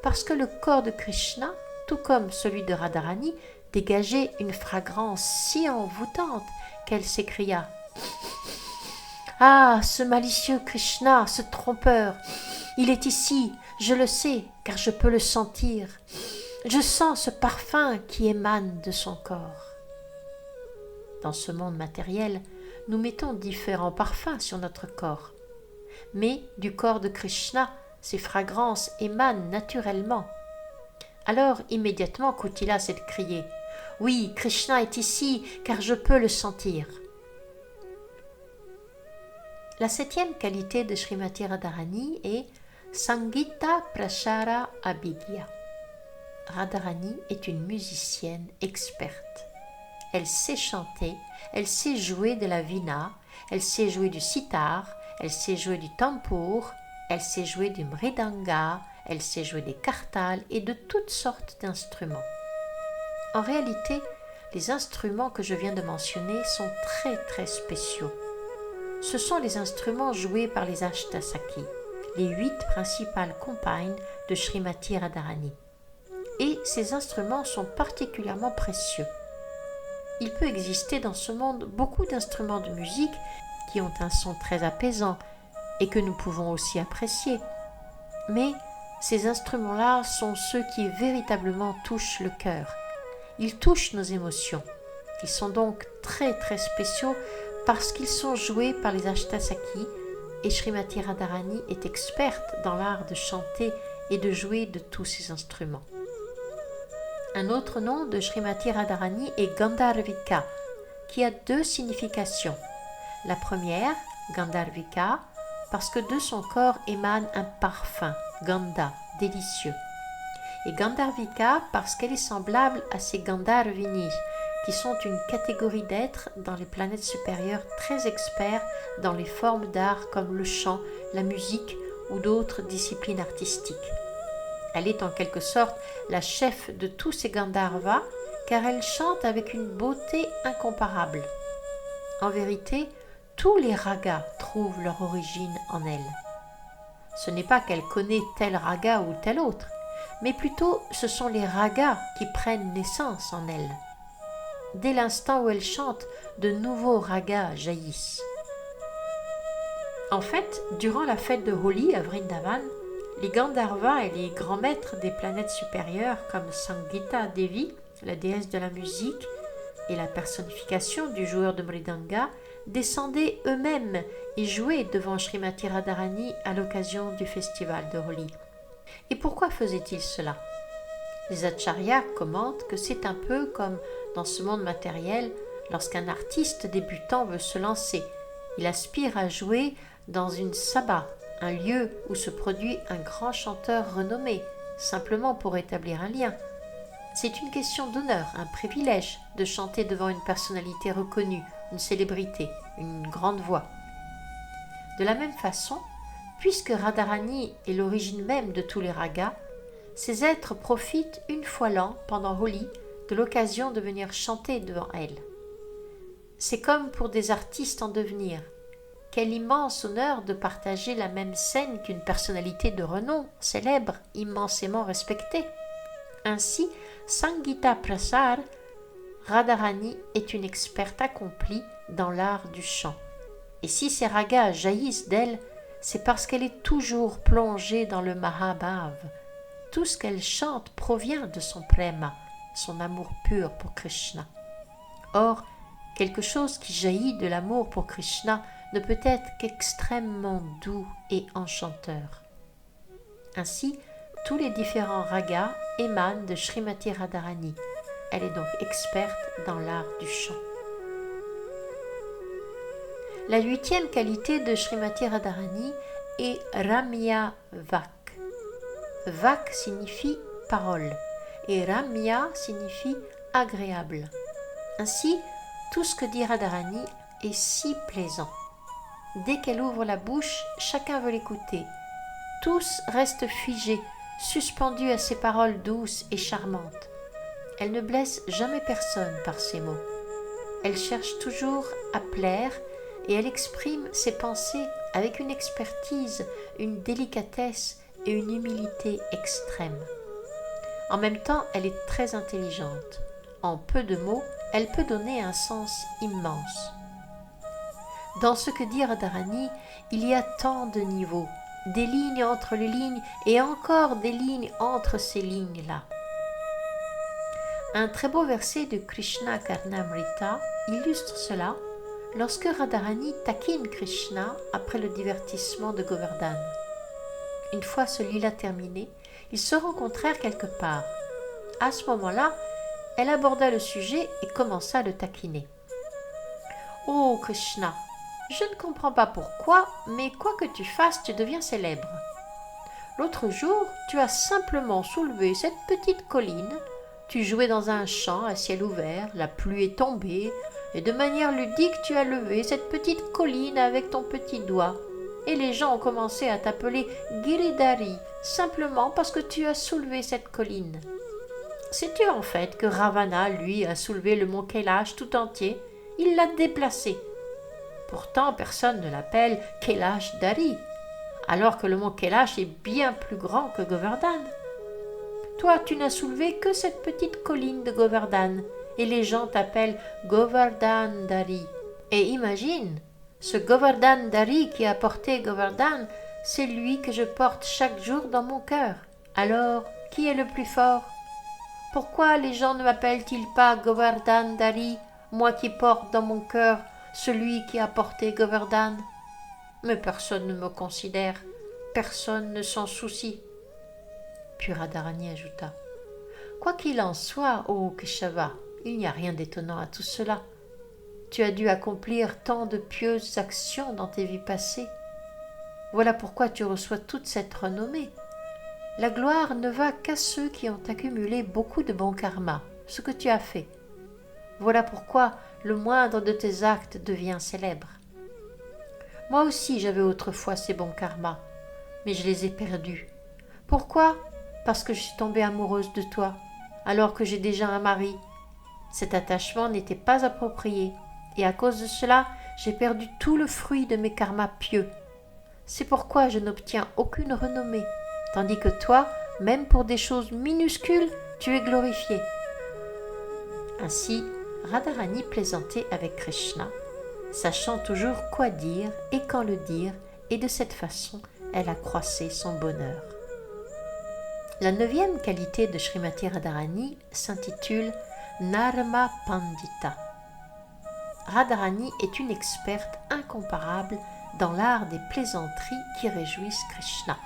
Parce que le corps de Krishna, tout comme celui de Radharani, dégageait une fragrance si envoûtante qu'elle s'écria « Ah, ce malicieux Krishna, ce trompeur, il est ici, je le sais, car je peux le sentir. Je sens ce parfum qui émane de son corps. » Dans ce monde matériel, nous mettons différents parfums sur notre corps. Mais du corps de Krishna, ces fragrances émanent naturellement. Alors immédiatement Kutila s'écriait « Oui, Krishna est ici, car je peux le sentir. » La septième qualité de Srimati Radharani est Sangita Prashara Abhidya. Radharani est une musicienne experte. Elle sait chanter, elle sait jouer de la veena, elle sait jouer du sitar, elle sait jouer du tambour, elle sait jouer du mridanga, elle sait jouer des kartals et de toutes sortes d'instruments. En réalité, les instruments que je viens de mentionner sont très spéciaux. Ce sont les instruments joués par les Ashtasaki, les 8 principales compagnes de Srimati Radharani. Et ces instruments sont particulièrement précieux. Il peut exister dans ce monde beaucoup d'instruments de musique qui ont un son très apaisant et que nous pouvons aussi apprécier. Mais ces instruments-là sont ceux qui véritablement touchent le cœur. Ils touchent nos émotions. Ils sont donc très spéciaux parce qu'ils sont joués par les Ashtasaki et Srimati Radharani est experte dans l'art de chanter et de jouer de tous ces instruments. Un autre nom de Srimati Radharani est Gandharvika, qui a 2 significations. La première, Gandharvika, parce que de son corps émane un parfum, Gandha, délicieux. Et Gandharvika parce qu'elle est semblable à ces Gandharvini, qui sont une catégorie d'êtres dans les planètes supérieures très experts dans les formes d'art comme le chant, la musique ou d'autres disciplines artistiques. Elle est en quelque sorte la chef de tous ces Gandharvas car elle chante avec une beauté incomparable. En vérité, tous les ragas trouvent leur origine en elle. Ce n'est pas qu'elle connaît tel raga ou tel autre, mais plutôt ce sont les ragas qui prennent naissance en elle. Dès l'instant où elle chante, de nouveaux ragas jaillissent. En fait, durant la fête de Holi à Vrindavan, Les Gandharvas et les grands maîtres des planètes supérieures comme Sangita Devi, la déesse de la musique et la personnification du joueur de Mridanga, descendaient eux-mêmes et jouaient devant Srimati Radharani à l'occasion du festival de Holi. Et pourquoi faisaient-ils cela? Les acharyas commentent que c'est un peu comme dans ce monde matériel, lorsqu'un artiste débutant veut se lancer. Il aspire à jouer dans une sabha, un lieu où se produit un grand chanteur renommé, simplement pour établir un lien. C'est une question d'honneur, un privilège de chanter devant une personnalité reconnue, une célébrité, une grande voix. De la même façon, puisque Radharani est l'origine même de tous les ragas, ces êtres profitent une fois l'an, pendant Holi, de l'occasion de venir chanter devant elle. C'est comme pour des artistes en devenir. Quel immense honneur de partager la même scène qu'une personnalité de renom, célèbre, immensément respectée. Ainsi, Sangita Prasar, Radharani est une experte accomplie dans l'art du chant. Et si ces ragas jaillissent d'elle, c'est parce qu'elle est toujours plongée dans le Mahabhav. Tout ce qu'elle chante provient de son prema, son amour pur pour Krishna. Or, quelque chose qui jaillit de l'amour pour Krishna ne peut être qu'extrêmement doux et enchanteur. Ainsi, tous les différents ragas émanent de Srimati Radharani. Elle est donc experte dans l'art du chant. La 8e qualité de Srimati Radharani est Ramya Vak. Vak signifie parole et Ramya signifie agréable. Ainsi, tout ce que dit Radharani est si plaisant. Dès qu'elle ouvre la bouche, chacun veut l'écouter. Tous restent figés, suspendus à ses paroles douces et charmantes. Elle ne blesse jamais personne par ses mots. Elle cherche toujours à plaire et elle exprime ses pensées avec une expertise, une délicatesse et une humilité extrême. En même temps, elle est très intelligente. En peu de mots, elle peut donner un sens immense. Dans ce que dit Radharani, il y a tant de niveaux, des lignes entre les lignes et encore des lignes entre ces lignes-là. Un très beau verset de Krishna Karnamrita illustre cela lorsque Radharani taquine Krishna après le divertissement de Govardhan. Une fois ce lila terminé, ils se rencontrèrent quelque part. À ce moment-là, elle aborda le sujet et commença à le taquiner. « Oh Krishna, je ne comprends pas pourquoi, mais quoi que tu fasses, tu deviens célèbre. L'autre jour, tu as simplement soulevé cette petite colline, tu jouais dans un champ à ciel ouvert, la pluie est tombée, et de manière ludique, tu as levé cette petite colline avec ton petit doigt. Et les gens ont commencé à t'appeler Giridhari, simplement parce que tu as soulevé cette colline. Sais-tu en fait que Ravana, lui, a soulevé le mont Kailash tout entier? Il l'a déplacé. Pourtant, personne ne l'appelle Kailash Dari, alors que le mont Kailash est bien plus grand que Govardhan. Toi, tu n'as soulevé que cette petite colline de Govardhan, et les gens t'appellent Govardhan Dari. Et imagine, ce Govardhan Dari qui a porté Govardhan, c'est lui que je porte chaque jour dans mon cœur. Alors, qui est le plus fort? Pourquoi les gens ne m'appellent-ils pas Govardhan Dari, moi qui porte dans mon cœur celui qui a porté Govardhan? Mais personne ne me considère, personne ne s'en soucie. Puis Radharani ajouta, « Quoi qu'il en soit, ô Keshava, il n'y a rien d'étonnant à tout cela. Tu as dû accomplir tant de pieuses actions dans tes vies passées. Voilà pourquoi tu reçois toute cette renommée. La gloire ne va qu'à ceux qui ont accumulé beaucoup de bons karmas, ce que tu as fait. Voilà pourquoi le moindre de tes actes devient célèbre. Moi aussi j'avais autrefois ces bons karmas, mais je les ai perdus. Pourquoi? Parce que je suis tombée amoureuse de toi, alors que j'ai déjà un mari. Cet attachement n'était pas approprié, et à cause de cela, j'ai perdu tout le fruit de mes karmas pieux. C'est pourquoi je n'obtiens aucune renommée, tandis que toi, même pour des choses minuscules, tu es glorifié. » Ainsi, Radharani plaisantait avec Krishna, sachant toujours quoi dire et quand le dire, et de cette façon, elle accroissait son bonheur. La 9e qualité de Srimati Radharani s'intitule Narma Pandita. Radharani est une experte incomparable dans l'art des plaisanteries qui réjouissent Krishna.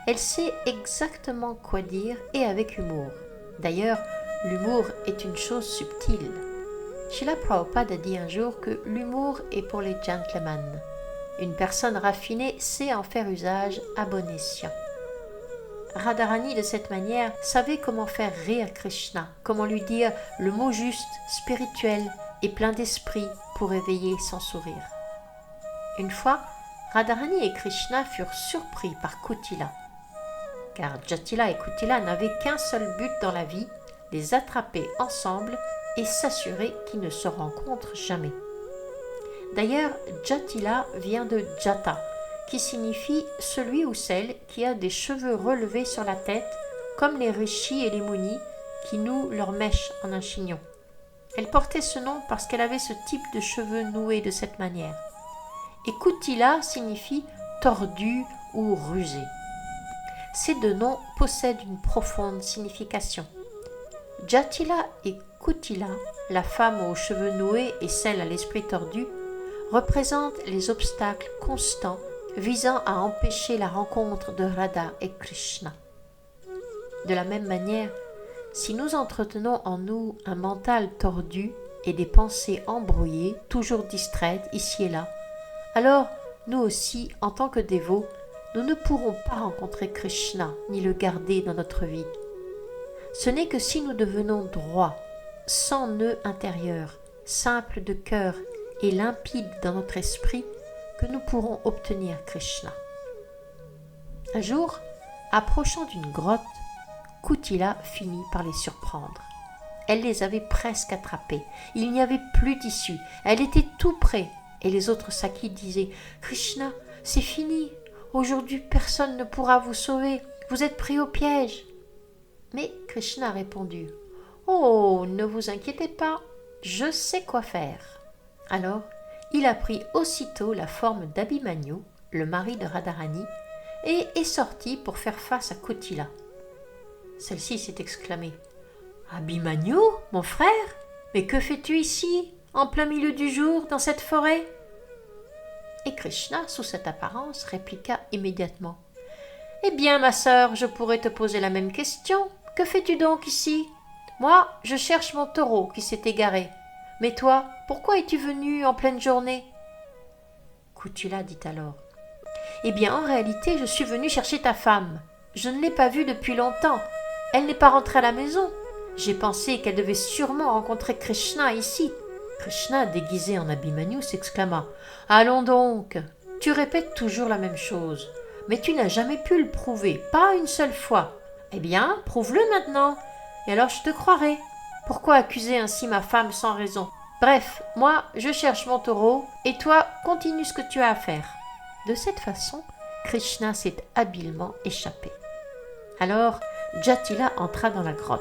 Elle sait exactement quoi dire et avec humour. D'ailleurs, l'humour est une chose subtile. Srila Prabhupada a dit un jour que l'humour est pour les gentlemen. Une personne raffinée sait en faire usage à bon escient. Radharani, de cette manière, savait comment faire rire Krishna, comment lui dire le mot juste, spirituel et plein d'esprit pour éveiller son sourire. Une fois, Radharani et Krishna furent surpris par Kutila, car Jatila et Kutila n'avaient qu'un seul but dans la vie, les attraper ensemble et s'assurer qu'ils ne se rencontrent jamais. D'ailleurs, Jatila vient de Jata, qui signifie celui ou celle qui a des cheveux relevés sur la tête, comme les rishis et les munis qui nouent leurs mèches en un chignon. Elle portait ce nom parce qu'elle avait ce type de cheveux noués de cette manière. Et Kutila signifie tordu ou rusé. Ces deux noms possèdent une profonde signification. Jatila et Kutila, la femme aux cheveux noués et celle à l'esprit tordu, représentent les obstacles constants visant à empêcher la rencontre de Radha et Krishna. De la même manière, si nous entretenons en nous un mental tordu et des pensées embrouillées, toujours distraites ici et là, alors nous aussi, en tant que dévots, nous ne pourrons pas rencontrer Krishna ni le garder dans notre vie. Ce n'est que si nous devenons droits, sans nœud intérieur, simples de cœur et limpides dans notre esprit, que nous pourrons obtenir Krishna. Un jour, approchant d'une grotte, Kutila finit par les surprendre. Elle les avait presque attrapés. Il n'y avait plus d'issue. Elle était tout près. Et les autres Sakis disaient « Krishna, c'est fini. Aujourd'hui, personne ne pourra vous sauver. Vous êtes pris au piège. » Mais Krishna a répondu « Oh, ne vous inquiétez pas. Je sais quoi faire. » Alors, il a pris aussitôt la forme d'Abhimanyu, le mari de Radharani, et est sorti pour faire face à Kutila. Celle-ci s'est exclamée « Abhimanyu, mon frère, mais que fais-tu ici, en plein milieu du jour, dans cette forêt ?» Et Krishna, sous cette apparence, répliqua immédiatement « Eh bien, ma sœur, je pourrais te poser la même question. Que fais-tu donc ici? Moi, je cherche mon taureau qui s'est égaré. Mais toi, pourquoi es-tu venu en pleine journée ?» Kutila dit alors « Eh bien, en réalité, je suis venu chercher ta femme. Je ne l'ai pas vue depuis longtemps. Elle n'est pas rentrée à la maison. J'ai pensé qu'elle devait sûrement rencontrer Krishna ici. » Krishna, déguisé en Abhimanyu, s'exclama « Allons donc, tu répètes toujours la même chose, mais tu n'as jamais pu le prouver, pas une seule fois. Eh bien, prouve-le maintenant, et alors je te croirai. Pourquoi accuser ainsi ma femme sans raison? Bref, moi, je cherche mon taureau, et toi, continue ce que tu as à faire. » De cette façon, Krishna s'est habilement échappé. Alors, Jatila entra dans la grotte.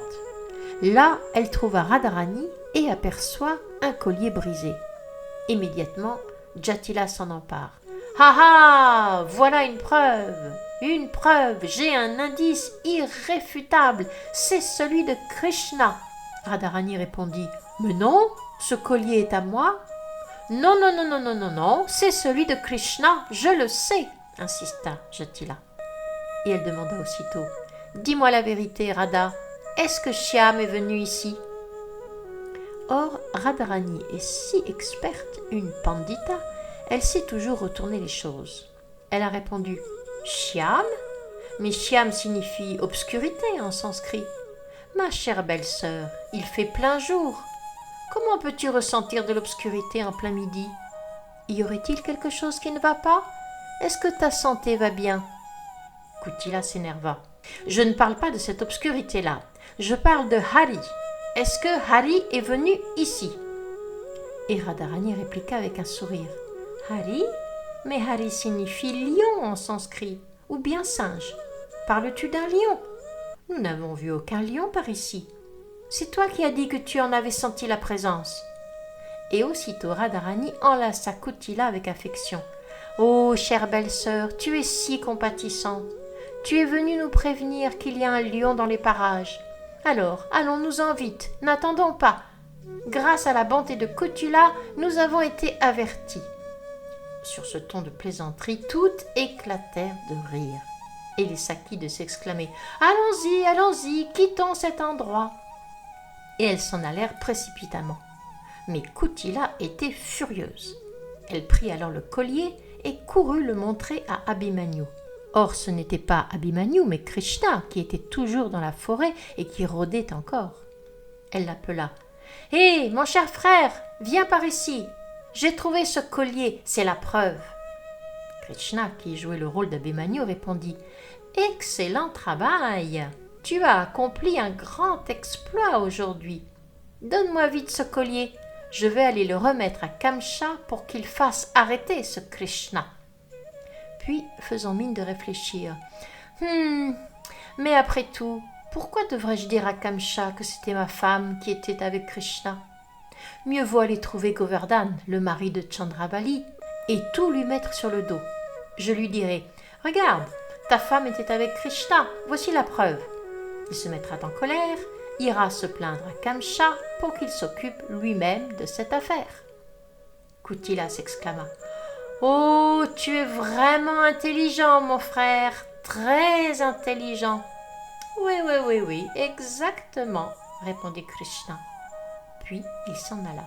Là, elle trouva Radharani et aperçoit un collier brisé. Immédiatement, Jatila s'en empare. « Ha ha! Voilà une preuve! Une preuve! J'ai un indice irréfutable! C'est celui de Krishna! » Radharani répondit « Mais non, ce collier est à moi. »« Non, non, non, non, non, non, non, c'est celui de Krishna, je le sais » insista Jatila. Et elle demanda aussitôt « Dis-moi la vérité, Radha, est-ce que Shyam est venu ici ?» Or, Radharani est si experte, une pandita, elle sait toujours retourner les choses. Elle a répondu « Shyam » mais Shyam signifie obscurité en sanskrit. Ma chère belle-sœur, il fait plein jour. Comment peux-tu ressentir de l'obscurité en plein midi? Y aurait-il quelque chose qui ne va pas? Est-ce que ta santé va bien? Kutila s'énerva. Je ne parle pas de cette obscurité-là. Je parle de Hari. Est-ce que Hari est venu ici? Et Radharani répliqua avec un sourire. Hari? Mais Hari signifie lion en sanskrit, ou bien singe. Parles-tu d'un lion? Nous n'avons vu aucun lion par ici. C'est toi qui as dit que tu en avais senti la présence. Et aussitôt Radharani enlaça Kutila avec affection. Oh, chère belle-sœur, tu es si compatissante. tu es venu nous prévenir qu'il y a un lion dans les parages. Alors, allons-nous-en vite, n'attendons pas. Grâce à la bonté de Kotula, nous avons été avertis. » Sur ce ton de plaisanterie, toutes éclatèrent de rire. Et les Sakides s'exclamaient « Allons-y, allons-y, quittons cet endroit !» Et elles s'en allèrent précipitamment. Mais Kutila était furieuse. Elle prit alors le collier et courut le montrer à Abhimanyu. Or, ce n'était pas Abhimanyu, mais Krishna, qui était toujours dans la forêt et qui rôdait encore. Elle l'appela. « Hé, mon cher frère, viens par ici. J'ai trouvé ce collier, c'est la preuve. » Krishna, qui jouait le rôle d'Abhimanyu, répondit « Excellent travail. Tu as accompli un grand exploit aujourd'hui. Donne-moi vite ce collier. Je vais aller le remettre à Kamcha pour qu'il fasse arrêter ce Krishna. » Puis, faisant mine de réfléchir, « mais après tout, pourquoi devrais-je dire à Kamcha que c'était ma femme qui était avec Krishna? Mieux vaut aller trouver Govardhan, le mari de Chandrabali, et tout lui mettre sur le dos. Je lui dirai, « Regarde, ta femme était avec Krishna, voici la preuve. » Il se mettra en colère, ira se plaindre à Kamcha pour qu'il s'occupe lui-même de cette affaire. Kutila s'exclama. « Oh, tu es vraiment intelligent, mon frère, très intelligent. »« Oui, exactement, » répondit Krishna. Puis il s'en alla.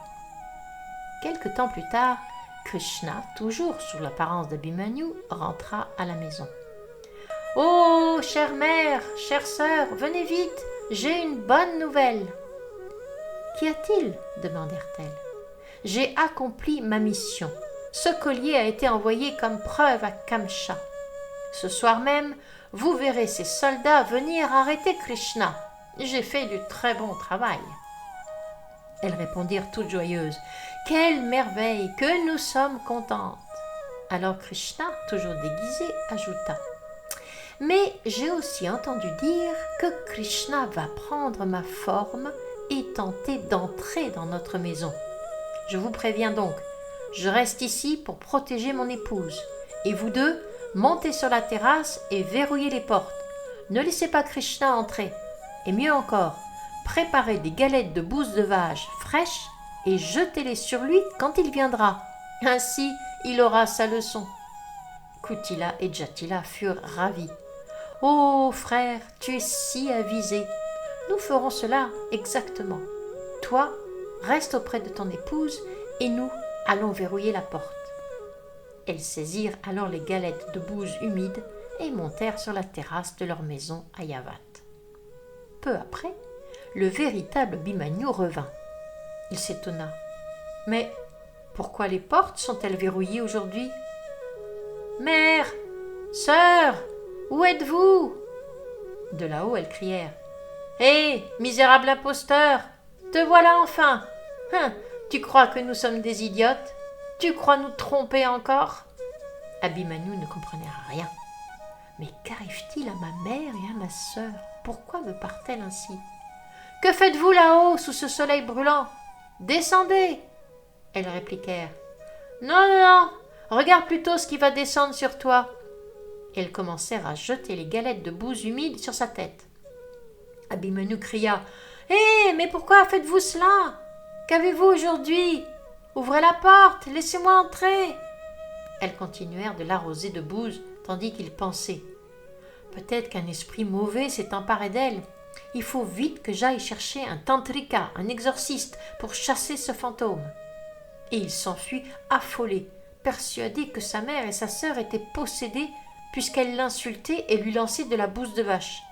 Quelque temps plus tard, Krishna, toujours sous l'apparence d'Abhimanyu, rentra à la maison. « Oh, chère mère, chère sœur, venez vite, j'ai une bonne nouvelle. »« Qu'y a-t-il » demandèrent-elles. « J'ai accompli ma mission. Ce collier a été envoyé comme preuve à Kamcha. Ce soir même, vous verrez ces soldats venir arrêter Krishna. J'ai fait du très bon travail. » Elles répondirent toutes joyeuses. « Quelle merveille, que nous sommes contentes !» Alors Krishna, toujours déguisé, ajouta. « Mais j'ai aussi entendu dire que Krishna va prendre ma forme et tenter d'entrer dans notre maison. Je vous préviens donc, je reste ici pour protéger mon épouse. Et vous deux, montez sur la terrasse et verrouillez les portes. Ne laissez pas Krishna entrer. Et mieux encore, préparez des galettes de bouse de vache fraîches et jetez-les sur lui quand il viendra. Ainsi, il aura sa leçon. » Kutila et Jatila furent ravis. « Oh, frère, tu es si avisé. Nous ferons cela exactement. Toi, reste auprès de ton épouse et nous allons verrouiller la porte. » Elles saisirent alors les galettes de bouse humides et montèrent sur la terrasse de leur maison à Yavat. Peu après, le véritable Abhimanyu revint. Il s'étonna. « Mais pourquoi les portes sont-elles verrouillées aujourd'hui ? »« Mère, sœur, où êtes-vous » De là-haut, elles crièrent. « Hé, misérable imposteur, te voilà enfin. Tu crois que nous sommes des idiotes ? Tu crois nous tromper encore ?» Abhimanyu ne comprenait rien. « Mais qu'arrive-t-il à ma mère et à ma sœur ? Pourquoi me partent-elles ainsi ? Que faites-vous là-haut, sous ce soleil brûlant ? Descendez !» Elles répliquèrent. « Non, regarde plutôt ce qui va descendre sur toi. » Et elles commencèrent à jeter les galettes de bouse humide sur sa tête. Abhimanyu cria. « Hé, mais pourquoi faites-vous cela ? Qu'avez-vous aujourd'hui ? Ouvrez la porte, laissez-moi entrer. » Elles continuèrent de l'arroser de bouse, tandis qu'il pensait. « Peut-être qu'un esprit mauvais s'est emparé d'elle. Il faut vite que j'aille chercher un tantrika, un exorciste, pour chasser ce fantôme. » Et il s'enfuit affolé, persuadé que sa mère et sa sœur étaient possédées puisqu'elles l'insultaient et lui lançaient de la bouse de vache.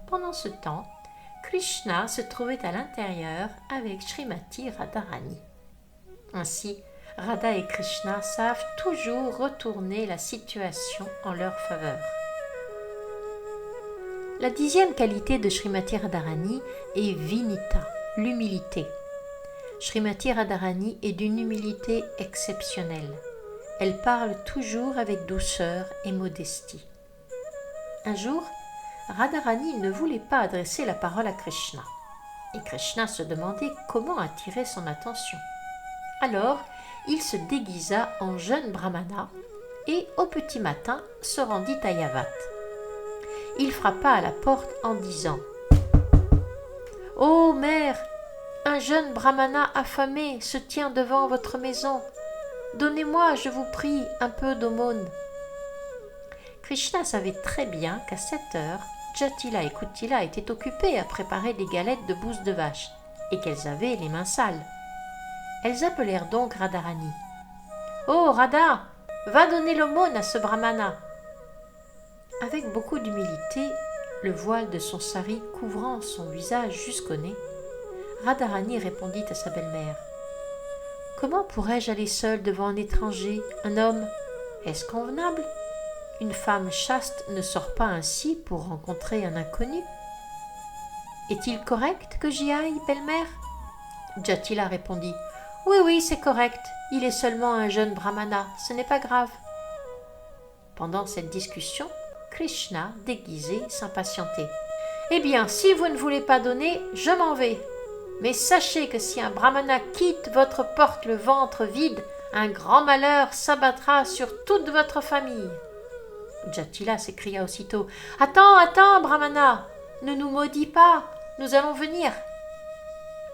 Pendant ce temps, Krishna se trouvait à l'intérieur avec Srimati Radharani. Ainsi, Radha et Krishna savent toujours retourner la situation en leur faveur. La 10e qualité de Srimati Radharani est Vinita, l'humilité. Srimati Radharani est d'une humilité exceptionnelle. Elle parle toujours avec douceur et modestie. Un jour, Radharani ne voulait pas adresser la parole à Krishna. Et Krishna se demandait comment attirer son attention. Alors, il se déguisa en jeune brahmana et, au petit matin, se rendit à Yavat. il frappa à la porte en disant « Ô mère, un jeune brahmana affamé se tient devant votre maison. Donnez-moi, je vous prie, un peu d'aumône. » Krishna savait très bien qu'à cette heure, Jatila et Kutila étaient occupées à préparer des galettes de bouse de vache et qu'elles avaient les mains sales. Elles appelèrent donc Radharani. « Oh Radha, va donner l'aumône à ce brahmana !» Avec beaucoup d'humilité, le voile de son sari couvrant son visage jusqu'au nez, Radharani répondit à sa belle-mère. « Comment pourrais-je aller seule devant un étranger, un homme? Est-ce convenable? Une femme chaste ne sort pas ainsi pour rencontrer un inconnu. Est-il correct que j'y aille, belle-mère ?» Jatila répondit. « Oui, oui, c'est correct. Il est seulement un jeune brahmana, ce n'est pas grave. » Pendant cette discussion, Krishna, déguisé, s'impatientait. « Eh bien, si vous ne voulez pas donner, je m'en vais. Mais sachez que si un brahmana quitte votre porte le ventre vide, un grand malheur s'abattra sur toute votre famille. » Jatila s'écria aussitôt. « Attends, attends, brahmana, ne nous maudis pas, nous allons venir. »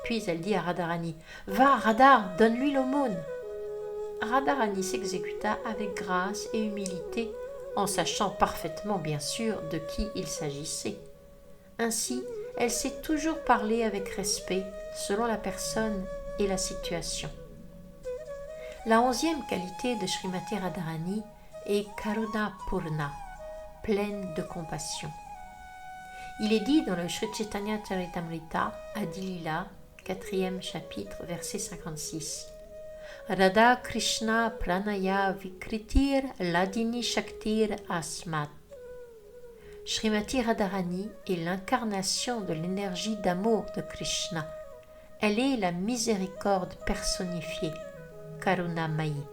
Puis elle dit à Radharani. « Va, Radha, donne-lui l'aumône. » Radharani s'exécuta avec grâce et humilité, en sachant parfaitement, bien sûr, de qui il s'agissait. Ainsi, elle sait toujours parler avec respect, selon la personne et la situation. La 11e qualité de Srimati Radharani est Karuna Purna, pleine de compassion. Il est dit dans le Sri Chaitanya Charitamrita, Adi Lila, 4e chapitre, verset 56. Radha Krishna Pranaya Vikritir Ladini Shaktir Asmat. Srimati Radharani est l'incarnation de l'énergie d'amour de Krishna. Elle est la miséricorde personnifiée, Karuna Mayi.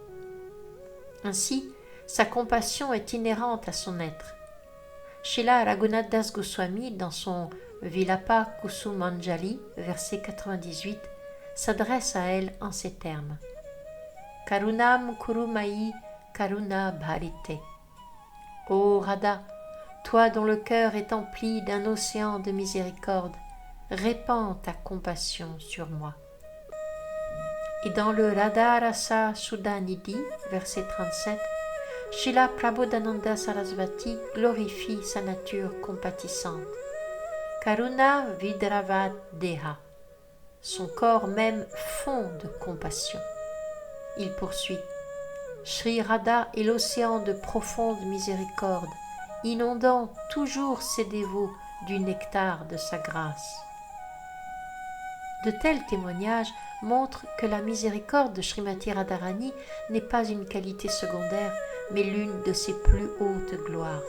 Ainsi, sa compassion est inhérente à son être. Srila Raghunath Das Goswami, dans son Vilapa Kusumanjali, verset 98, s'adresse à elle en ces termes. Karunam Kurumai Karuna Bharite. Ô Radha, toi dont le cœur est empli d'un océan de miséricorde, répands ta compassion sur moi. Et dans le Radha Rasa Sudhanidhi, verset 37, Srila Prabodhananda Sarasvati glorifie sa nature compatissante. Karuna Vidravat Deha. Son corps même fond de compassion. Il poursuit. Sri Radha est l'océan de profonde miséricorde, inondant toujours ses dévots du nectar de sa grâce. De tels témoignages montrent que la miséricorde de Srimati Radharani n'est pas une qualité secondaire, mais l'une de ses plus hautes gloires.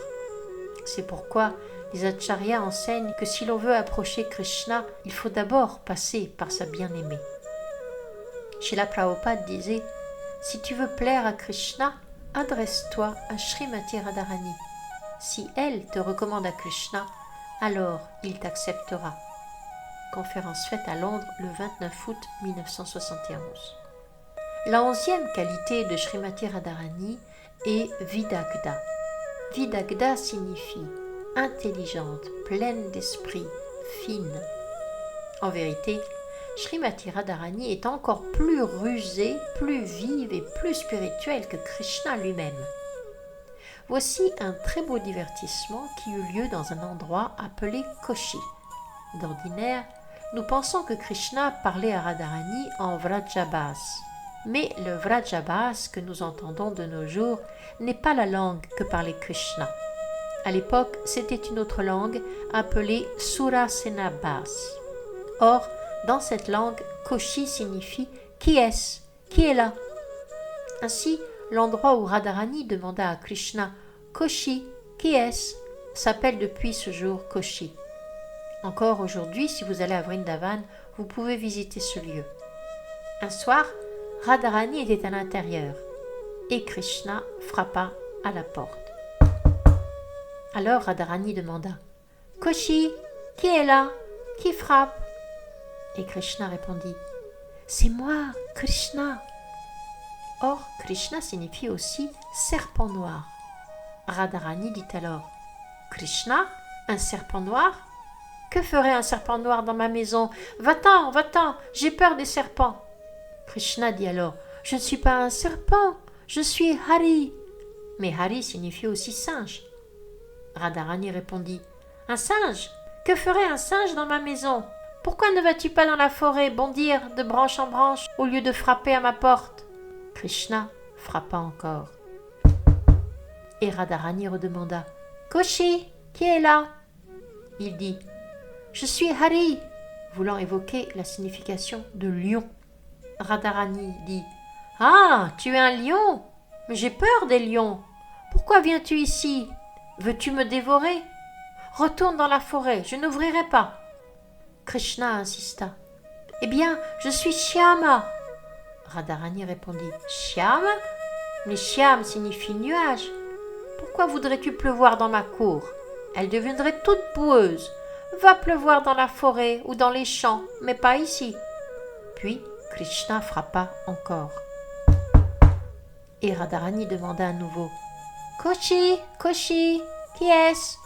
C'est pourquoi les acharyas enseignent que si l'on veut approcher Krishna, il faut d'abord passer par sa bien-aimée. Srila Prabhupada disait « Si tu veux plaire à Krishna, adresse-toi à Srimati Radharani. Si elle te recommande à Krishna, alors il t'acceptera. » Conférence faite à Londres le 29 août 1971. La 11e qualité de Srimati Radharani est Vidagda. Vidagda signifie intelligente, pleine d'esprit, fine. En vérité, Srimati Radharani est encore plus rusée, plus vive et plus spirituelle que Krishna lui-même. Voici un très beau divertissement qui eut lieu dans un endroit appelé Koshi. D'ordinaire, nous pensons que Krishna parlait à Radharani en Vrajabhas. Mais le Vrajabhas que nous entendons de nos jours n'est pas la langue que parlait Krishna. À l'époque, c'était une autre langue appelée Surasenabhas. Or, dans cette langue, Koshi signifie « Qui est-ce ? Qui est là ?» Ainsi, l'endroit où Radharani demanda à Krishna « Koshi, qui est-ce ?» s'appelle depuis ce jour Koshi. Encore aujourd'hui, si vous allez à Vrindavan, vous pouvez visiter ce lieu. Un soir, Radharani était à l'intérieur et Krishna frappa à la porte. Alors Radharani demanda « Koshi, qui est là? Qui frappe ?» Et Krishna répondit « C'est moi, Krishna !» Or, Krishna signifie aussi serpent noir. Radharani dit alors « Krishna, Un serpent noir? Que ferait un serpent noir dans ma maison? Va-t'en, va-t'en, j'ai peur des serpents. Krishna dit alors, je ne suis pas un serpent, je suis Hari. Mais Hari signifie aussi singe. Radharani répondit, un singe? Que ferait un singe dans ma maison? Pourquoi ne vas-tu pas dans la forêt bondir de branche en branche au lieu de frapper à ma porte? Krishna frappa encore. Et Radharani redemanda, Koshi, qui est là? Il dit, je suis Hari, voulant évoquer la signification de lion. Radharani dit, ah, tu es un lion? Mais j'ai peur des lions. Pourquoi viens-tu ici? Veux-tu me dévorer? Retourne dans la forêt, je n'ouvrirai pas. Krishna insista. Eh bien, je suis Shyama. Radharani répondit, Shyama? Mais Shyam signifie nuage. Pourquoi voudrais-tu pleuvoir dans ma cour? Elle deviendrait toute boueuse. Va pleuvoir dans la forêt ou dans les champs, mais pas ici. Puis Krishna frappa encore. Et Radharani demanda à nouveau, Koshi, Koshi, qui est-ce?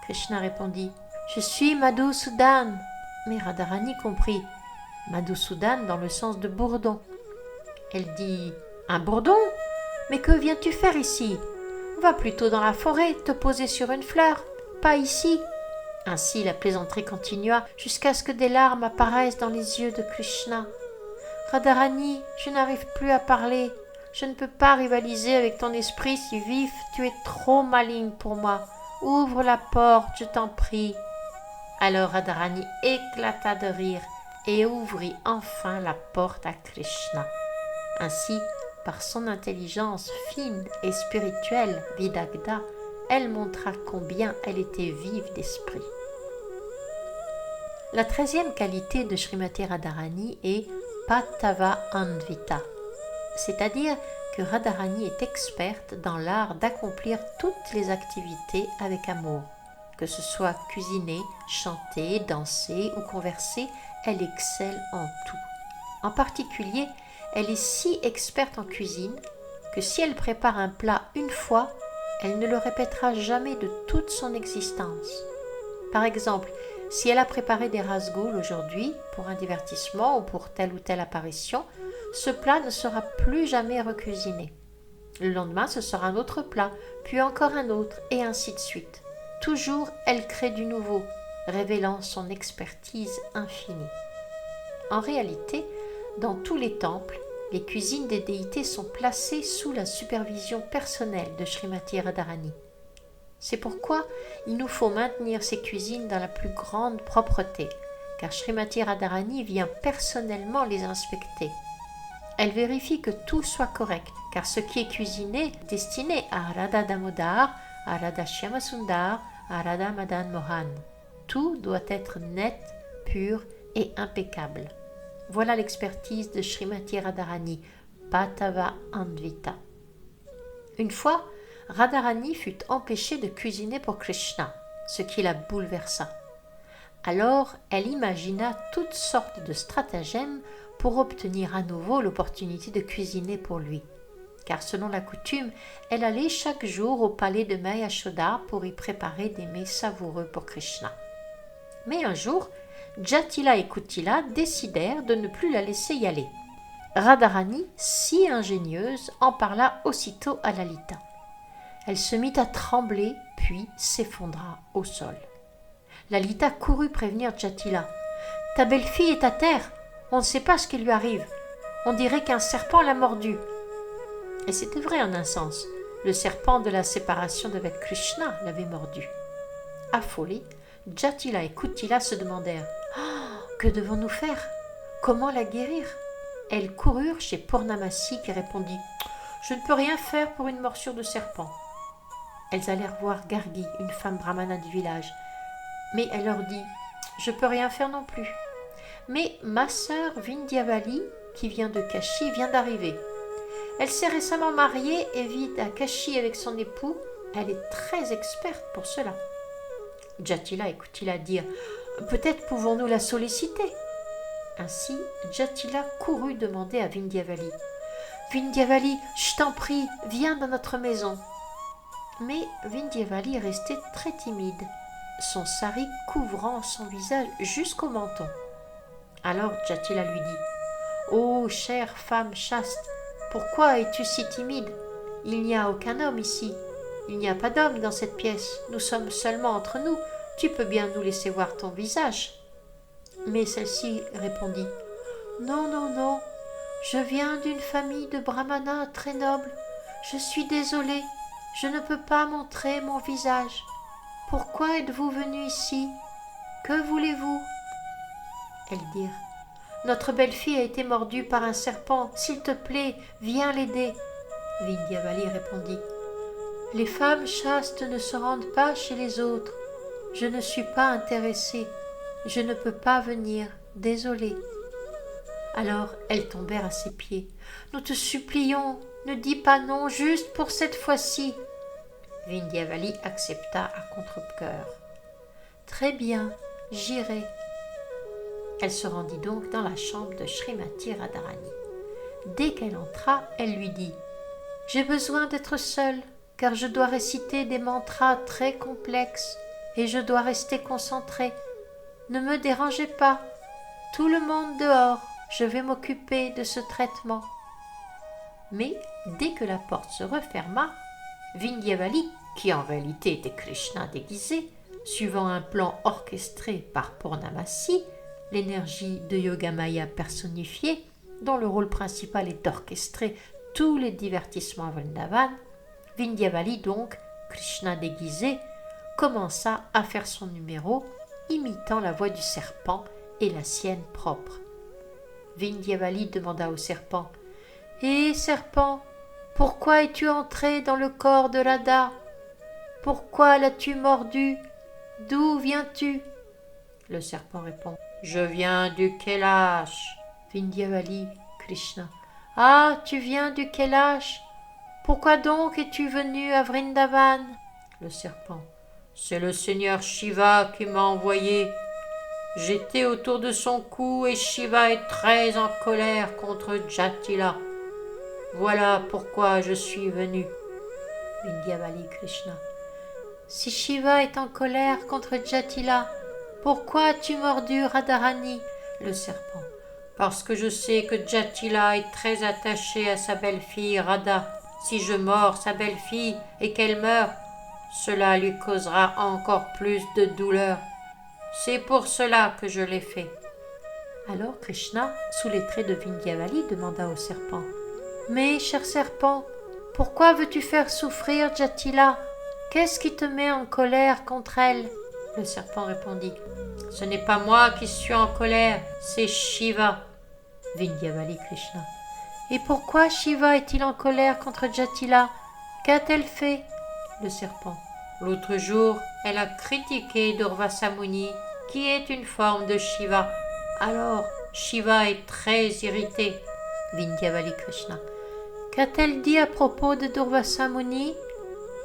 Krishna répondit, je suis Madhusudan. Mais Radharani comprit, Madhusudan dans le sens de bourdon. Elle dit, un bourdon? Mais que viens-tu faire ici? Va plutôt dans la forêt te poser sur une fleur, pas ici. Ainsi la plaisanterie continua jusqu'à ce que des larmes apparaissent dans les yeux de Krishna. Radharani, je n'arrive plus à parler. Je ne peux pas rivaliser avec ton esprit si vif. Tu es trop maligne pour moi. Ouvre la porte, je t'en prie. Alors Radharani éclata de rire et ouvrit enfin la porte à Krishna. Ainsi, par son intelligence fine et spirituelle, Vidagdha, elle montra combien elle était vive d'esprit. La 13e qualité de Srimati Radharani est Patava Anvita, c'est-à-dire que Radharani est experte dans l'art d'accomplir toutes les activités avec amour. Que ce soit cuisiner, chanter, danser ou converser, elle excelle en tout. En particulier, elle est si experte en cuisine que si elle prépare un plat une fois, elle ne le répétera jamais de toute son existence. Par exemple, si elle a préparé des rasgoules aujourd'hui pour un divertissement ou pour telle ou telle apparition, ce plat ne sera plus jamais recuisiné. Le lendemain, ce sera un autre plat, puis encore un autre, et ainsi de suite. Toujours, elle crée du nouveau, révélant son expertise infinie. En réalité, dans tous les temples, les cuisines des déités sont placées sous la supervision personnelle de Srimati Radharani. C'est pourquoi il nous faut maintenir ces cuisines dans la plus grande propreté, car Srimati Radharani vient personnellement les inspecter. Elle vérifie que tout soit correct, car ce qui est cuisiné est destiné à Radha Damodar, à Radha Shyamasundar, à Radha Madan Mohan. Tout doit être net, pur et impeccable. Voilà l'expertise de Srimati Radharani, Patava Anvita. Une fois, Radharani fut empêchée de cuisiner pour Krishna, ce qui la bouleversa. Alors, elle imagina toutes sortes de stratagèmes pour obtenir à nouveau l'opportunité de cuisiner pour lui. Car selon la coutume, elle allait chaque jour au palais de Mayashoda pour y préparer des mets savoureux pour Krishna. Mais un jour, Jatila et Kutila décidèrent de ne plus la laisser y aller. Radharani, si ingénieuse, en parla aussitôt à Lalita. Elle se mit à trembler, puis s'effondra au sol. Lalita courut prévenir Jatila. « Ta belle-fille est à terre, on ne sait pas ce qui lui arrive. On dirait qu'un serpent l'a mordue. » Et c'était vrai en un sens. Le serpent de la séparation d'avec Krishna l'avait mordue. Affolés, Jatila et Kutila se demandèrent « Que devons-nous faire? Comment la guérir ?» Elles coururent chez Purnamasi qui répondit « Je ne peux rien faire pour une morsure de serpent. » Elles allèrent voir Gargi, une femme brahmana du village. Mais elle leur dit « Je ne peux rien faire non plus. » Mais ma sœur Vindhyavali, qui vient de Kashi, vient d'arriver. Elle s'est récemment mariée et vit à Kashi avec son époux. Elle est très experte pour cela. Jatila et Kutila dirent « Peut-être pouvons-nous la solliciter ?» Ainsi, Jatila courut demander à Vindhyavali « Vindhyavali, je t'en prie, viens dans notre maison. » Mais Vindhyavali restait très timide. son sari couvrant son visage jusqu'au menton. Alors Jatila lui dit « Ô chère femme chaste, pourquoi es-tu si timide? Il n'y a aucun homme ici. Il n'y a pas d'homme dans cette pièce. Nous sommes seulement entre nous. Tu peux bien nous laisser voir ton visage. » Mais celle-ci répondit « Non, non, non. Je viens d'une famille de brahmanas très noble. Je suis désolée. Je ne peux pas montrer mon visage. Pourquoi êtes-vous venu ici? Que voulez-vous » Elles dirent « Notre belle-fille a été mordue par un serpent. S'il te plaît, viens l'aider. » Vindhyavali répondit « Les femmes chastes ne se rendent pas chez les autres. Je ne suis pas intéressée. Je ne peux pas venir. Désolée. » Alors elles tombèrent à ses pieds. « Nous te supplions, ne dis pas non, juste pour cette fois-ci. » Vindhyavali accepta à contre-cœur. « Très bien, j'irai. » Elle se rendit donc dans la chambre de Srimati Radharani. Dès qu'elle entra, elle lui dit « J'ai besoin d'être seule, car je dois réciter des mantras très complexes et je dois rester concentrée. Ne me dérangez pas. Tout le monde dehors, je vais m'occuper de ce traitement. » Mais dès que la porte se referma, Vindhyavali, qui en réalité était Krishna déguisé, suivant un plan orchestré par Purnamasi, l'énergie de Yogamaya personnifiée, dont le rôle principal est d'orchestrer tous les divertissements à Vrindavan, Vindhyavali donc, Krishna déguisé, commença à faire son numéro, imitant la voix du serpent et la sienne propre. Vindhyavali demanda au serpent « Hé serpent, pourquoi es-tu entré dans le corps de Radha? Pourquoi l'as-tu mordu? D'où viens-tu » Le serpent répond « Je viens du Kailash. » Vindhyavali, Krishna. « Ah, tu viens du Kailash. Pourquoi donc es-tu venu à Vrindavan » Le serpent. « C'est le seigneur Shiva qui m'a envoyé. J'étais autour de son cou et Shiva est très en colère contre Jatila. Voilà pourquoi je suis venu. » Vindhyavali, Krishna. « Si Shiva est en colère contre Jatila, pourquoi as-tu mordu Radharani » Le serpent. « Parce que je sais que Jatila est très attaché à sa belle-fille Radha. Si je mords sa belle-fille et qu'elle meurt, cela lui causera encore plus de douleur. C'est pour cela que je l'ai fait. » Alors Krishna, sous les traits de Vindhyavali, demanda au serpent « Mais, cher serpent, pourquoi veux-tu faire souffrir Jatila? Qu'est-ce qui te met en colère contre elle ?» Le serpent répondit « Ce n'est pas moi qui suis en colère, c'est Shiva. » Vindhyavali, Krishna. « Et pourquoi Shiva est-il en colère contre Jatila? Qu'a-t-elle fait ?» Le serpent. « L'autre jour, elle a critiqué Durvasa Muni, qui est une forme de Shiva. Alors, Shiva est très irrité. » Vindhyavali, Krishna. « Qu'a-t-elle dit à propos de Durvasa Muni ?»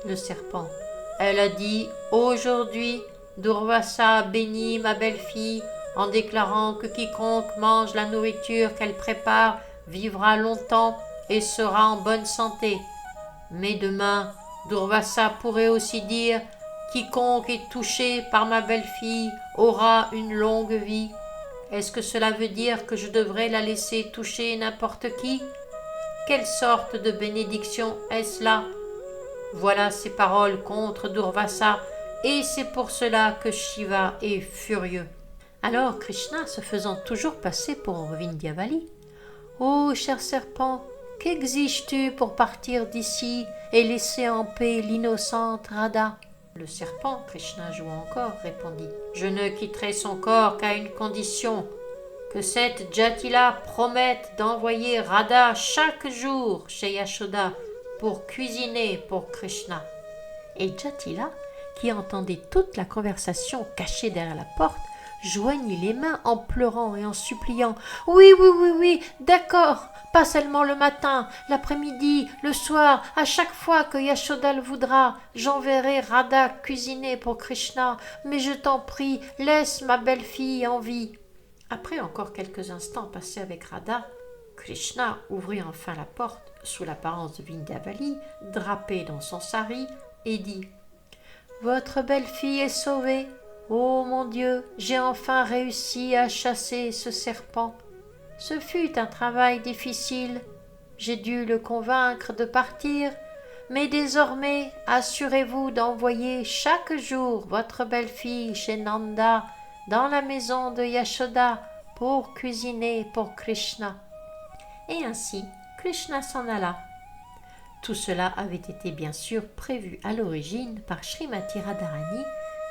Le serpent. « Elle a dit « Aujourd'hui, Durvasa a béni ma belle-fille en déclarant que quiconque mange la nourriture qu'elle prépare vivra longtemps et sera en bonne santé. Mais demain, Durvasa pourrait aussi dire « Quiconque est touché par ma belle-fille aura une longue vie. » Est-ce que cela veut dire que je devrais la laisser toucher n'importe qui? Quelle sorte de bénédiction est-ce là? Voilà ces paroles contre Durvasa, et c'est pour cela que Shiva est furieux. Alors Krishna, se faisant toujours passer pour Vindhyavali, « Ô cher serpent, qu'exiges-tu pour partir d'ici et laisser en paix l'innocente Radha ?» Le serpent, Krishna jouant encore, répondit « Je ne quitterai son corps qu'à une condition, que cette Jatila promette d'envoyer Radha chaque jour chez Yashoda pour cuisiner pour Krishna. » Et Jatila, qui entendait toute la conversation cachée derrière la porte, joignit les mains en pleurant et en suppliant « Oui, oui, oui, oui, d'accord, pas seulement le matin, l'après-midi, le soir, à chaque fois que Yashoda le voudra, j'enverrai Radha cuisiner pour Krishna, mais je t'en prie, laisse ma belle-fille en vie. » Après encore quelques instants passés avec Radha, Krishna ouvrit enfin la porte sous l'apparence de Vindhyavali, drapé dans son sari, et dit « Votre belle-fille est sauvée, Oh mon Dieu, j'ai enfin réussi à chasser ce serpent. Ce fut un travail difficile. J'ai dû le convaincre de partir, mais désormais assurez-vous d'envoyer chaque jour votre belle-fille chez Nanda dans la maison de Yashoda pour cuisiner pour Krishna. Et ainsi, Krishna s'en alla. Tout cela avait été bien sûr prévu à l'origine par Srimati Radharani,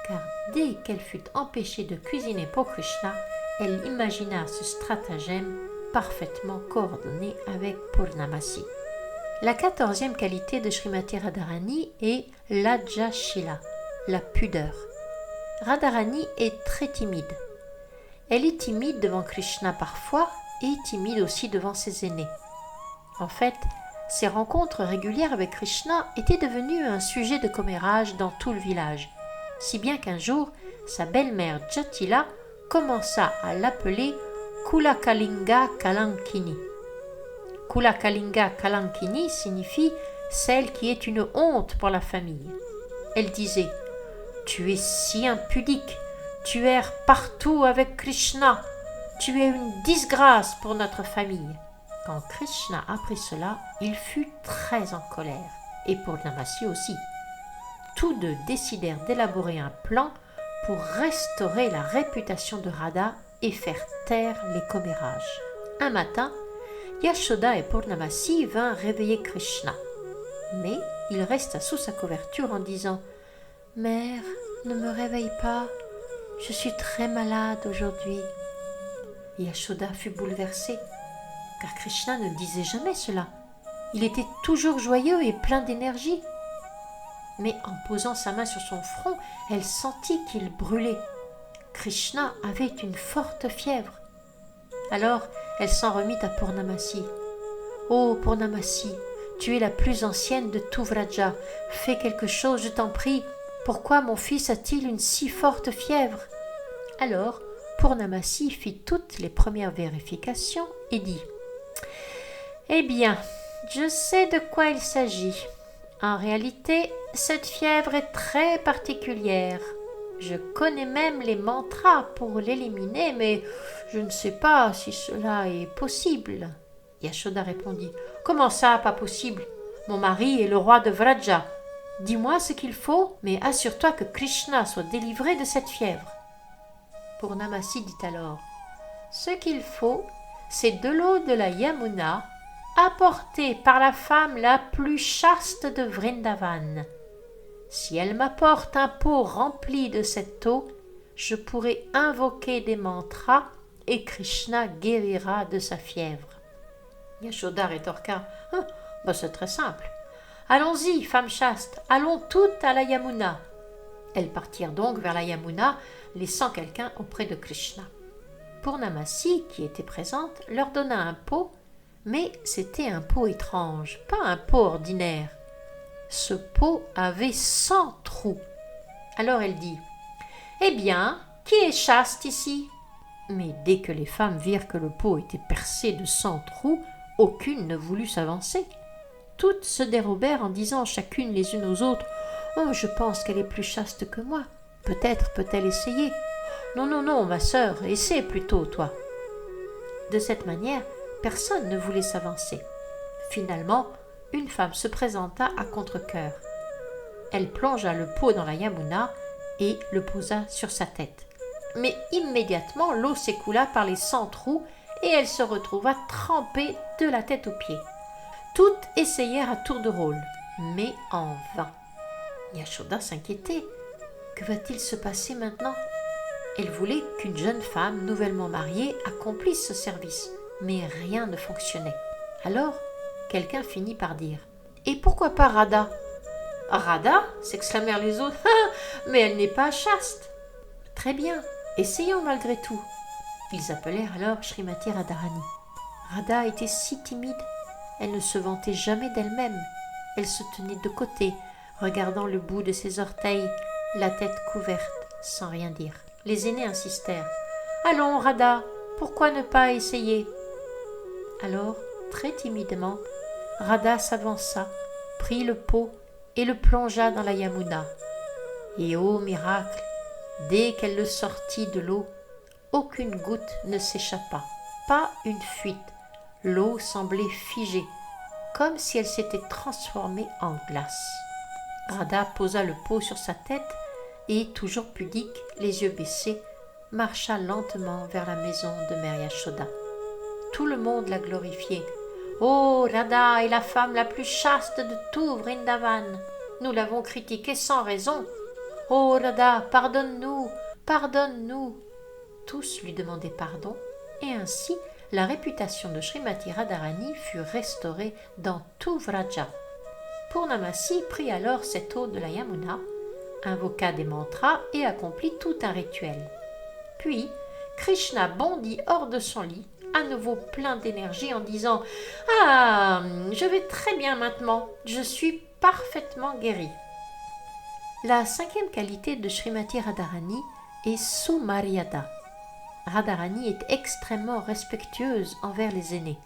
car dès qu'elle fut empêchée de cuisiner pour Krishna, elle imagina ce stratagème parfaitement coordonné avec Purnamasi. La 14e qualité de Srimati Radharani est l'Ajashila, la pudeur. Radharani est très timide. Elle est timide devant Krishna parfois et timide aussi devant ses aînés. En fait, ces rencontres régulières avec Krishna étaient devenues un sujet de commérage dans tout le village, si bien qu'un jour, sa belle-mère Jatila commença à l'appeler Kulakalinga Kalankini. Kulakalinga Kalankini signifie celle qui est une honte pour la famille. Elle disait « Tu es si impudique, tu erres partout avec Krishna, tu es une disgrâce pour notre famille. » Quand Krishna apprit cela, il fut très en colère, et Purnamasi aussi. Tous deux décidèrent d'élaborer un plan pour restaurer la réputation de Radha et faire taire les commérages. Un matin, Yashoda et Purnamasi vinrent réveiller Krishna. Mais il resta sous sa couverture en disant « Mère, ne me réveille pas, je suis très malade aujourd'hui. » Yashoda fut bouleversée, car Krishna ne disait jamais cela. Il était toujours joyeux et plein d'énergie. Mais en posant sa main sur son front, elle sentit qu'il brûlait. Krishna avait une forte fièvre. Alors, elle s'en remit à Purnamasi. « Oh Purnamasi, tu es la plus ancienne de tout Vraja. Fais quelque chose, je t'en prie. Pourquoi mon fils a-t-il une si forte fièvre ?» Alors, Purnamasi fit toutes les premières vérifications et dit « Eh bien, je sais de quoi il s'agit. En réalité, cette fièvre est très particulière. Je connais même les mantras pour l'éliminer, mais je ne sais pas si cela est possible. » Yashoda répondit « Comment ça, pas possible? Mon mari est le roi de Vraja. Dis-moi ce qu'il faut, mais assure-toi que Krishna soit délivré de cette fièvre. » Purnamasi dit alors « Ce qu'il faut, c'est de l'eau de la Yamuna, apportée par la femme la plus chaste de Vrindavan. Si elle m'apporte un pot rempli de cette eau, je pourrai invoquer des mantras et Krishna guérira de sa fièvre. » Yashoda rétorqua « C'est très simple. Allons-y, femme chaste, allons toutes à la Yamuna. » Elles partirent donc vers la Yamuna, laissant quelqu'un auprès de Krishna. Purnamasi, qui était présente, leur donna un pot, mais c'était un pot étrange, pas un pot ordinaire. Ce pot avait 100 trous. Alors elle dit « Eh bien, qui est chaste ici ?» Mais dès que les femmes virent que le pot était percé de 100 trous, aucune ne voulut s'avancer. Toutes se dérobèrent en disant chacune les unes aux autres « Oh, je pense qu'elle est plus chaste que moi. Peut-être peut-elle essayer. »« Non, non, non, ma sœur, essaie plutôt, toi. » De cette manière, personne ne voulait s'avancer. Finalement, une femme se présenta à contre-cœur. Elle plongea le pot dans la Yamuna et le posa sur sa tête. Mais immédiatement, l'eau s'écoula par les 100 trous et elle se retrouva trempée de la tête aux pieds. Toutes essayèrent à tour de rôle, mais en vain. Yashoda s'inquiétait. Que va-t-il se passer maintenant? Elle voulait qu'une jeune femme nouvellement mariée accomplisse ce service, mais rien ne fonctionnait. Alors, quelqu'un finit par dire « Et pourquoi pas Radha ?»« Radha ?» s'exclamèrent les autres. « Mais elle n'est pas chaste. »« Très bien, essayons malgré tout. » Ils appelèrent alors Srimati Radharani. Radha était si timide, elle ne se vantait jamais d'elle-même. Elle se tenait de côté, regardant le bout de ses orteils, la tête couverte, sans rien dire. Les aînés insistèrent. « Allons, Radha, pourquoi ne pas essayer ?» Alors, très timidement, Radha s'avança, prit le pot et le plongea dans la Yamuna. Et ô miracle, Dès qu'elle le sortit de l'eau, aucune goutte ne s'échappa, pas une fuite. L'eau semblait figée, comme si elle s'était transformée en glace. Radha posa le pot sur sa tête et, toujours pudique, les yeux baissés, marcha lentement vers la maison de Mère Yashoda. Tout le monde la glorifiait. « Oh, Radha est la femme la plus chaste de tout Vrindavan. Nous l'avons critiquée sans raison. Oh, Radha, pardonne-nous, pardonne-nous. » Tous lui demandaient pardon, et ainsi la réputation de Srimati Radharani fut restaurée dans tout Vraja. Purnamasi prit alors cette eau de la Yamuna, invoqua des mantras et accomplit tout un rituel. Puis, Krishna bondit hors de son lit, à nouveau plein d'énergie, en disant « Ah, je vais très bien maintenant, je suis parfaitement guéri. » La cinquième qualité de Srimati Radharani est Sumaryada. Radharani est extrêmement respectueuse envers les aînés.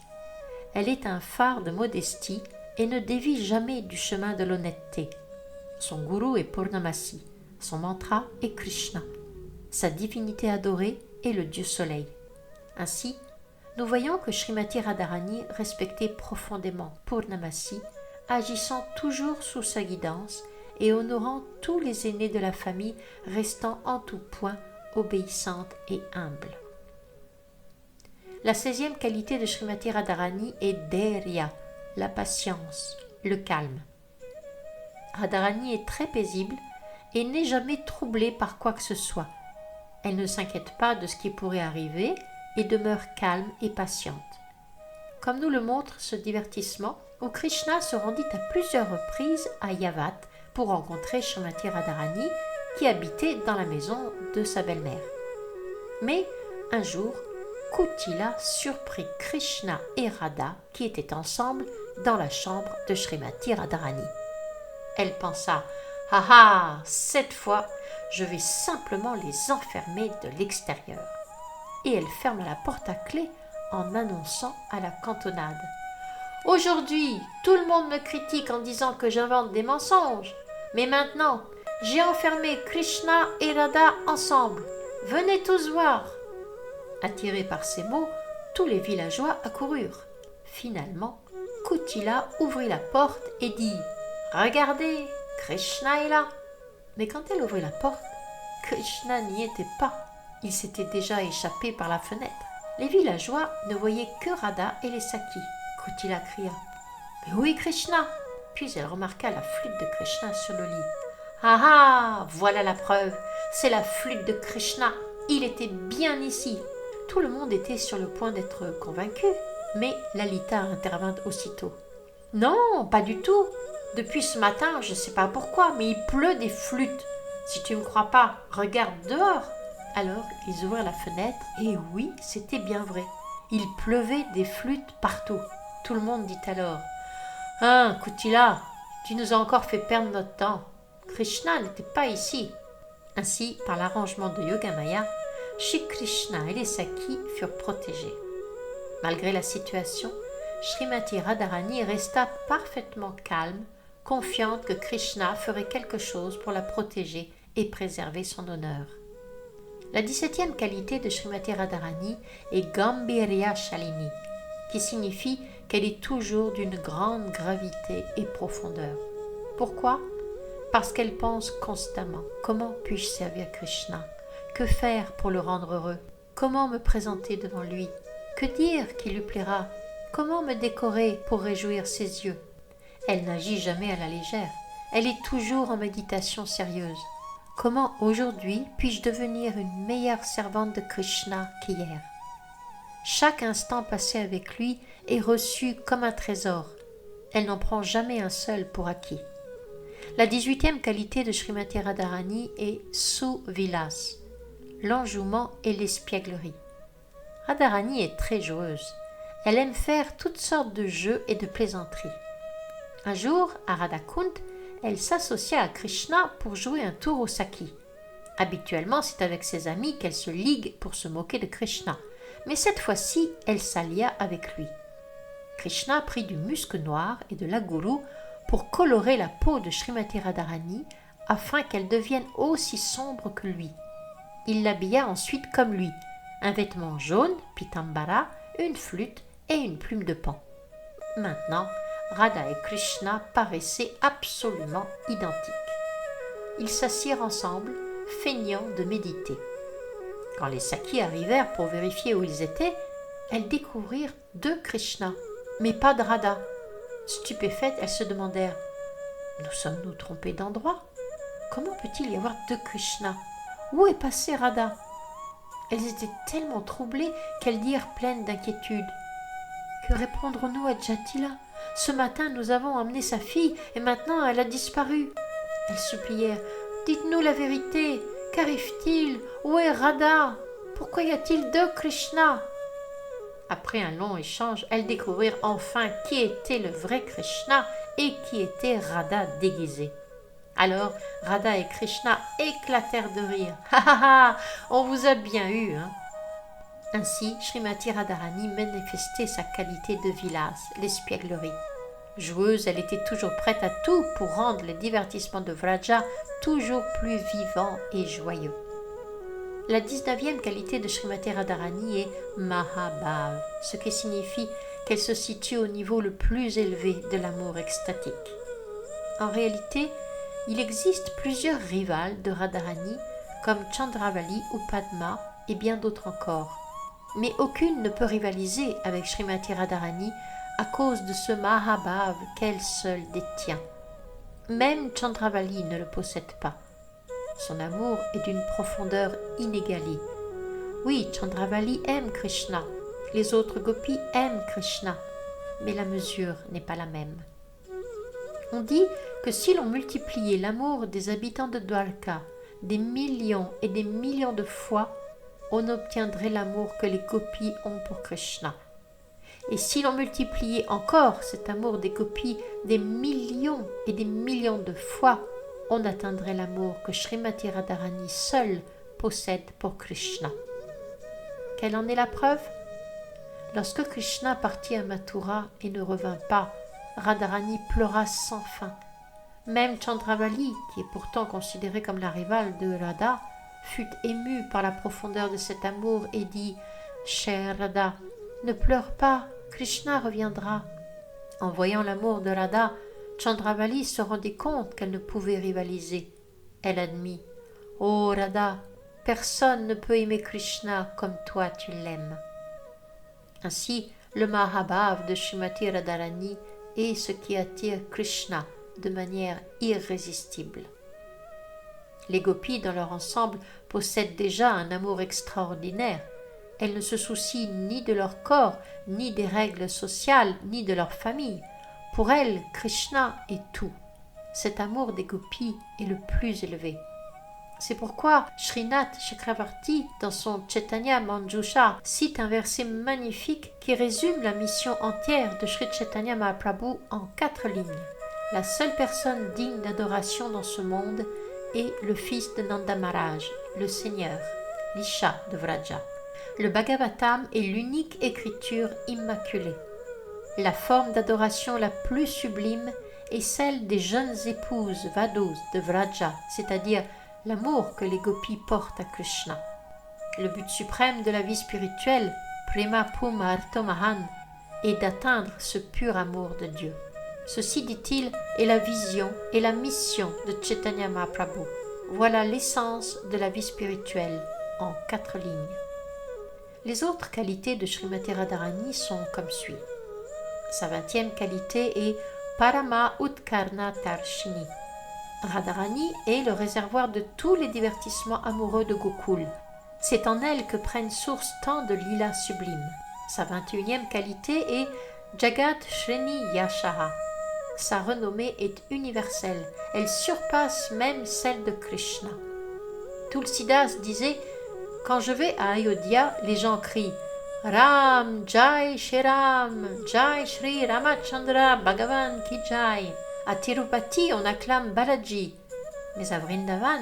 Elle est un phare de modestie et ne dévie jamais du chemin de l'honnêteté. Son gourou est Purnamasi, son mantra est Krishna. Sa divinité adorée est le dieu soleil. Ainsi, nous voyons que Srimati Radharani respectait profondément Purnamasi, agissant toujours sous sa guidance et honorant tous les aînés de la famille, restant en tout point obéissante et humble. La 16e qualité de Srimati Radharani est Dhairya, la patience, le calme. Radharani est très paisible et n'est jamais troublée par quoi que ce soit. Elle ne s'inquiète pas de ce qui pourrait arriver et demeure calme et patiente. Comme nous le montre ce divertissement, où Krishna se rendit à plusieurs reprises à Yavat pour rencontrer Srimati Radharani qui habitait dans la maison de sa belle-mère. Mais un jour, Kutila surprit Krishna et Radha qui étaient ensemble dans la chambre de Srimati Radharani. Elle pensa « Ah ah, cette fois, je vais simplement les enfermer de l'extérieur. » Et elle ferma la porte à clé en annonçant à la cantonade « Aujourd'hui, tout le monde me critique en disant que j'invente des mensonges, mais maintenant, j'ai enfermé Krishna et Radha ensemble. Venez tous voir. » Attirés par ces mots, tous les villageois accoururent. Finalement, Kutila ouvrit la porte et dit « Regardez, Krishna est là !» Mais quand elle ouvrit la porte, Krishna n'y était pas. Il s'était déjà échappé par la fenêtre. Les villageois ne voyaient que Radha et les Sakis. Kutila cria « Mais où est Krishna ?» Puis elle remarqua la flûte de Krishna sur le lit. « Ah ah, voilà la preuve, c'est la flûte de Krishna, il était bien ici. » Tout le monde était sur le point d'être convaincu, mais Lalita intervint aussitôt. « Non, pas du tout. Depuis ce matin, je ne sais pas pourquoi, mais il pleut des flûtes. Si tu ne me crois pas, regarde dehors. » Alors, ils ouvrirent la fenêtre, et oui, c'était bien vrai. Il pleuvait des flûtes partout. Tout le monde dit alors « Hein, Kutila, tu nous as encore fait perdre notre temps. Krishna n'était pas ici. » Ainsi, par l'arrangement de Yogamaya, Shri Krishna et les Sakis furent protégés. Malgré la situation, Srimati Radharani resta parfaitement calme, confiante que Krishna ferait quelque chose pour la protéger et préserver son honneur. La 17e qualité de Srimati Radharani est Gambhirya Shalini, qui signifie qu'elle est toujours d'une grande gravité et profondeur. Pourquoi ? Parce qu'elle pense constamment « Comment puis-je servir Krishna ? Que faire pour le rendre heureux ? Comment me présenter devant lui ? Que dire qui lui plaira ? Comment me décorer pour réjouir ses yeux ?» Elle n'agit jamais à la légère. Elle est toujours en méditation sérieuse. Comment aujourd'hui puis-je devenir une meilleure servante de Krishna qu'hier ? Chaque instant passé avec lui est reçu comme un trésor. Elle n'en prend jamais un seul pour acquis. La 18e qualité de Srimati Radharani est Suvilas, l'enjouement et l'espièglerie. Radharani est très joueuse. Elle aime faire toutes sortes de jeux et de plaisanteries. Un jour, à Radhakund, elle s'associa à Krishna pour jouer un tour au saki. Habituellement, c'est avec ses amis qu'elle se ligue pour se moquer de Krishna, mais cette fois-ci, elle s'allia avec lui. Krishna prit du musc noir et de l'aguru pour colorer la peau de Srimati Radharani afin qu'elle devienne aussi sombre que lui. Il l'habilla ensuite comme lui, un vêtement jaune, pitambara, une flûte et une plume de pan. Maintenant, Radha et Krishna paraissaient absolument identiques. Ils s'assirent ensemble, feignant de méditer. Quand les Sakis arrivèrent pour vérifier où ils étaient, elles découvrirent deux Krishna, mais pas de Radha. Stupéfaites, elles se demandèrent « Nous sommes-nous trompés d'endroit? Comment peut-il y avoir deux Krishna? Où est passée Radha ?» Elles étaient tellement troublées qu'elles dirent pleines d'inquiétude « Que répondrons-nous à Jatila? Ce matin, nous avons emmené sa fille et maintenant elle a disparu. » Elles supplièrent « Dites-nous la vérité, qu'arrive-t-il? Où est Radha? Pourquoi y a-t-il deux Krishna ?» Après un long échange, elles découvrirent enfin qui était le vrai Krishna et qui était Radha déguisée. Alors Radha et Krishna éclatèrent de rire. « Ha ha ha, on vous a bien eu, hein !» Ainsi, Srimati Radharani manifestait sa qualité de vilasse, l'espièglerie. Joueuse, elle était toujours prête à tout pour rendre les divertissements de Vraja toujours plus vivants et joyeux. La 19e qualité de Srimati Radharani est Mahabhav, ce qui signifie qu'elle se situe au niveau le plus élevé de l'amour extatique. En réalité, il existe plusieurs rivales de Radharani comme Chandravali ou Padma et bien d'autres encore. Mais aucune ne peut rivaliser avec Srimati Radharani à cause de ce Mahabhav qu'elle seule détient. Même Chandravali ne le possède pas. Son amour est d'une profondeur inégalée. Oui, Chandravali aime Krishna, les autres gopis aiment Krishna, mais la mesure n'est pas la même. On dit que si l'on multipliait l'amour des habitants de Dwarka des millions et des millions de fois, on obtiendrait l'amour que les gopis ont pour Krishna. Et si l'on multipliait encore cet amour des gopis des millions et des millions de fois, on atteindrait l'amour que Srimati Radharani seule possède pour Krishna. Quelle en est la preuve? Lorsque Krishna partit à Mathura et ne revint pas, Radharani pleura sans fin. Même Chandravali, qui est pourtant considérée comme la rivale de Radha, fut émue par la profondeur de cet amour et dit « Chère Radha, ne pleure pas, Krishna reviendra. » En voyant l'amour de Radha, Chandravali se rendit compte qu'elle ne pouvait rivaliser. Elle admit « Oh Radha, personne ne peut aimer Krishna comme toi tu l'aimes. » Ainsi, le Mahabhav de Srimati Radharani est ce qui attire Krishna de manière irrésistible. Les gopis, dans leur ensemble, possèdent déjà un amour extraordinaire. Elles ne se soucient ni de leur corps, ni des règles sociales, ni de leur famille. Pour elles, Krishna est tout. Cet amour des gopis est le plus élevé. C'est pourquoi Srinath Chakravarti, dans son Chaitanya Manjusha, cite un verset magnifique qui résume la mission entière de Sri Chaitanya Mahaprabhu en 4 lignes. La seule personne digne d'adoration dans ce monde est le fils de Nanda Maharaj, le Seigneur, l'Isha de Vraja. Le Bhagavatam est l'unique écriture immaculée. La forme d'adoration la plus sublime est celle des jeunes épouses Vadus de Vraja, c'est-à-dire l'amour que les gopis portent à Krishna. Le but suprême de la vie spirituelle, Prema Puma Artomahan, est d'atteindre ce pur amour de Dieu. Ceci, dit-il, est la vision et la mission de Chaitanya Mahaprabhu. Voilà l'essence de la vie spirituelle en 4 lignes. Les autres qualités de Srimati Radharani sont comme suit. Sa 20e qualité est Parama Utkarna Tarshini. Radharani est le réservoir de tous les divertissements amoureux de Gokul. C'est en elle que prennent source tant de lilas sublimes. Sa 21e qualité est Jagat Shreni Yashaha. Sa renommée est universelle, elle surpasse même celle de Krishna. Tulsidas disait « Quand je vais à Ayodhya, les gens crient « Ram, Jai Shri Ram, Jai Shri Ramachandra, Bhagavan Ki Jai ». À Tirupati, on acclame Balaji, mais à Vrindavan,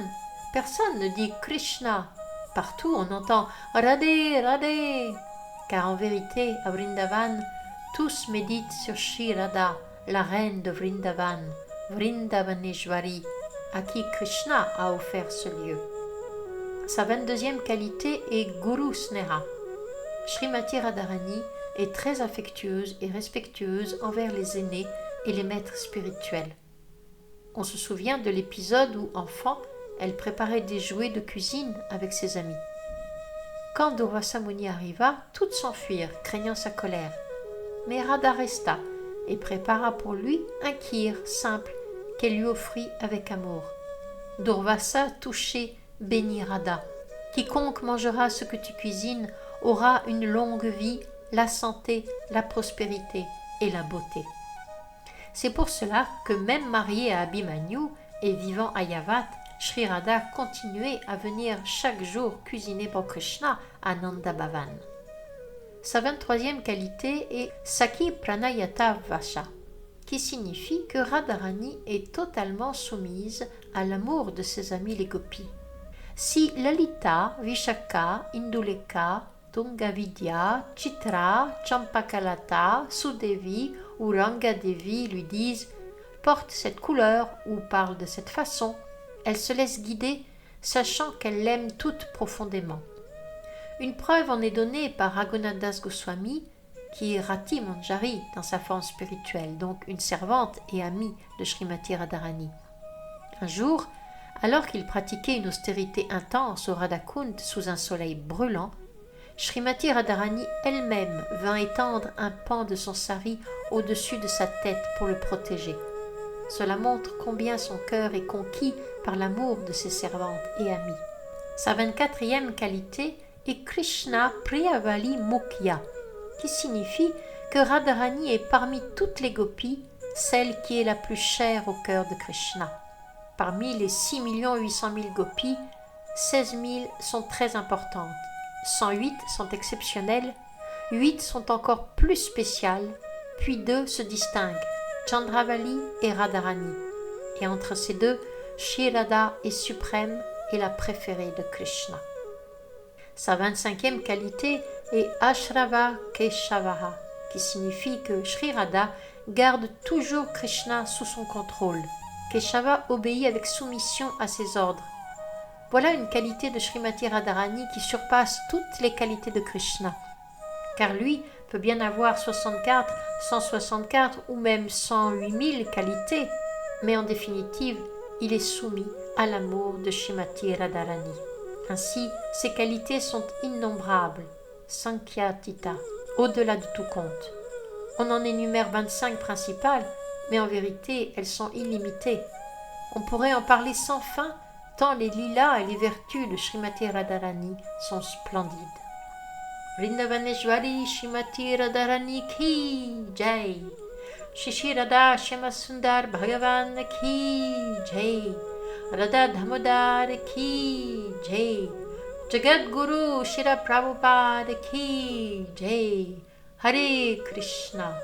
personne ne dit Krishna. Partout, on entend Radhe, Radhe, car en vérité, à Vrindavan, tous méditent sur Shri Radha, la reine de Sa 22e qualité est Guru Sneha. Srimati Radharani est très affectueuse et respectueuse envers les aînés et les maîtres spirituels. On se souvient de l'épisode où, enfant, elle préparait des jouets de cuisine avec ses amis. Quand Durvasa Muni arriva, toutes s'enfuirent, craignant sa colère. Mais Radha resta et prépara pour lui un kheer simple qu'elle lui offrit avec amour. Durvasa, touché, bénit Radha. « Quiconque mangera ce que tu cuisines aura une longue vie, la santé, la prospérité et la beauté. » C'est pour cela que même mariée à Abhimanyu et vivant à Yavat, Sri Radha continuait à venir chaque jour cuisiner pour Krishna à Nanda Bhavan. Sa 23e qualité est Saki Pranayata Vasha, qui signifie que Radharani est totalement soumise à l'amour de ses amis les gopis. Si Lalita, Vishaka, Induleka, Tungavidya, Chitra, Champakalata, Sudevi ou Rangadevi lui disent « porte cette couleur » ou parle de cette façon, elle se laisse guider, sachant qu'elle l'aime toute profondément. Une preuve en est donnée par Raghunath Das Goswami, qui est Rati Manjari dans sa forme spirituelle, donc une servante et amie de Srimati Radharani. Un jour, alors qu'il pratiquait une austérité intense au Radhakund sous un soleil brûlant, Srimati Radharani elle-même vint étendre un pan de son sari au-dessus de sa tête pour le protéger. Cela montre combien son cœur est conquis par l'amour de ses servantes et amies. Sa 24e qualité est Krishna Priyavali Mukhya, qui signifie que Radharani est parmi toutes les gopis, celle qui est la plus chère au cœur de Krishna. Parmi les 6 800 000 gopis, 16 000 sont très importantes, 108 sont exceptionnelles, 8 sont encore plus spéciales, puis 2 se distinguent, Chandravali et Radharani. Et entre ces deux, Shri Radha est suprême et la préférée de Krishna. Sa 25e qualité est Ashrava Keshavaha, qui signifie que Shri Radha garde toujours Krishna sous son contrôle. Keshava obéit avec soumission à ses ordres. Voilà une qualité de Srimati Radharani qui surpasse toutes les qualités de Krishna. Car lui peut bien avoir 64, 164 ou même 108 000 qualités, mais en définitive, il est soumis à l'amour de Srimati Radharani. Ainsi, ses qualités sont innombrables, Sankhya-tita, au-delà de tout compte. On en énumère 25 principales, mais en vérité, elles sont illimitées. On pourrait en parler sans fin, tant les lilas et les vertus de Srimati Radharani sont splendides. Vrindavaneshwari Srimati Radharani ki jai. Shri Radha Shyama Sundar Bhagavan ki jai. Radha Damodar ki jai. Jagat Guru Shira Prabhupada ki jai. Hare Krishna.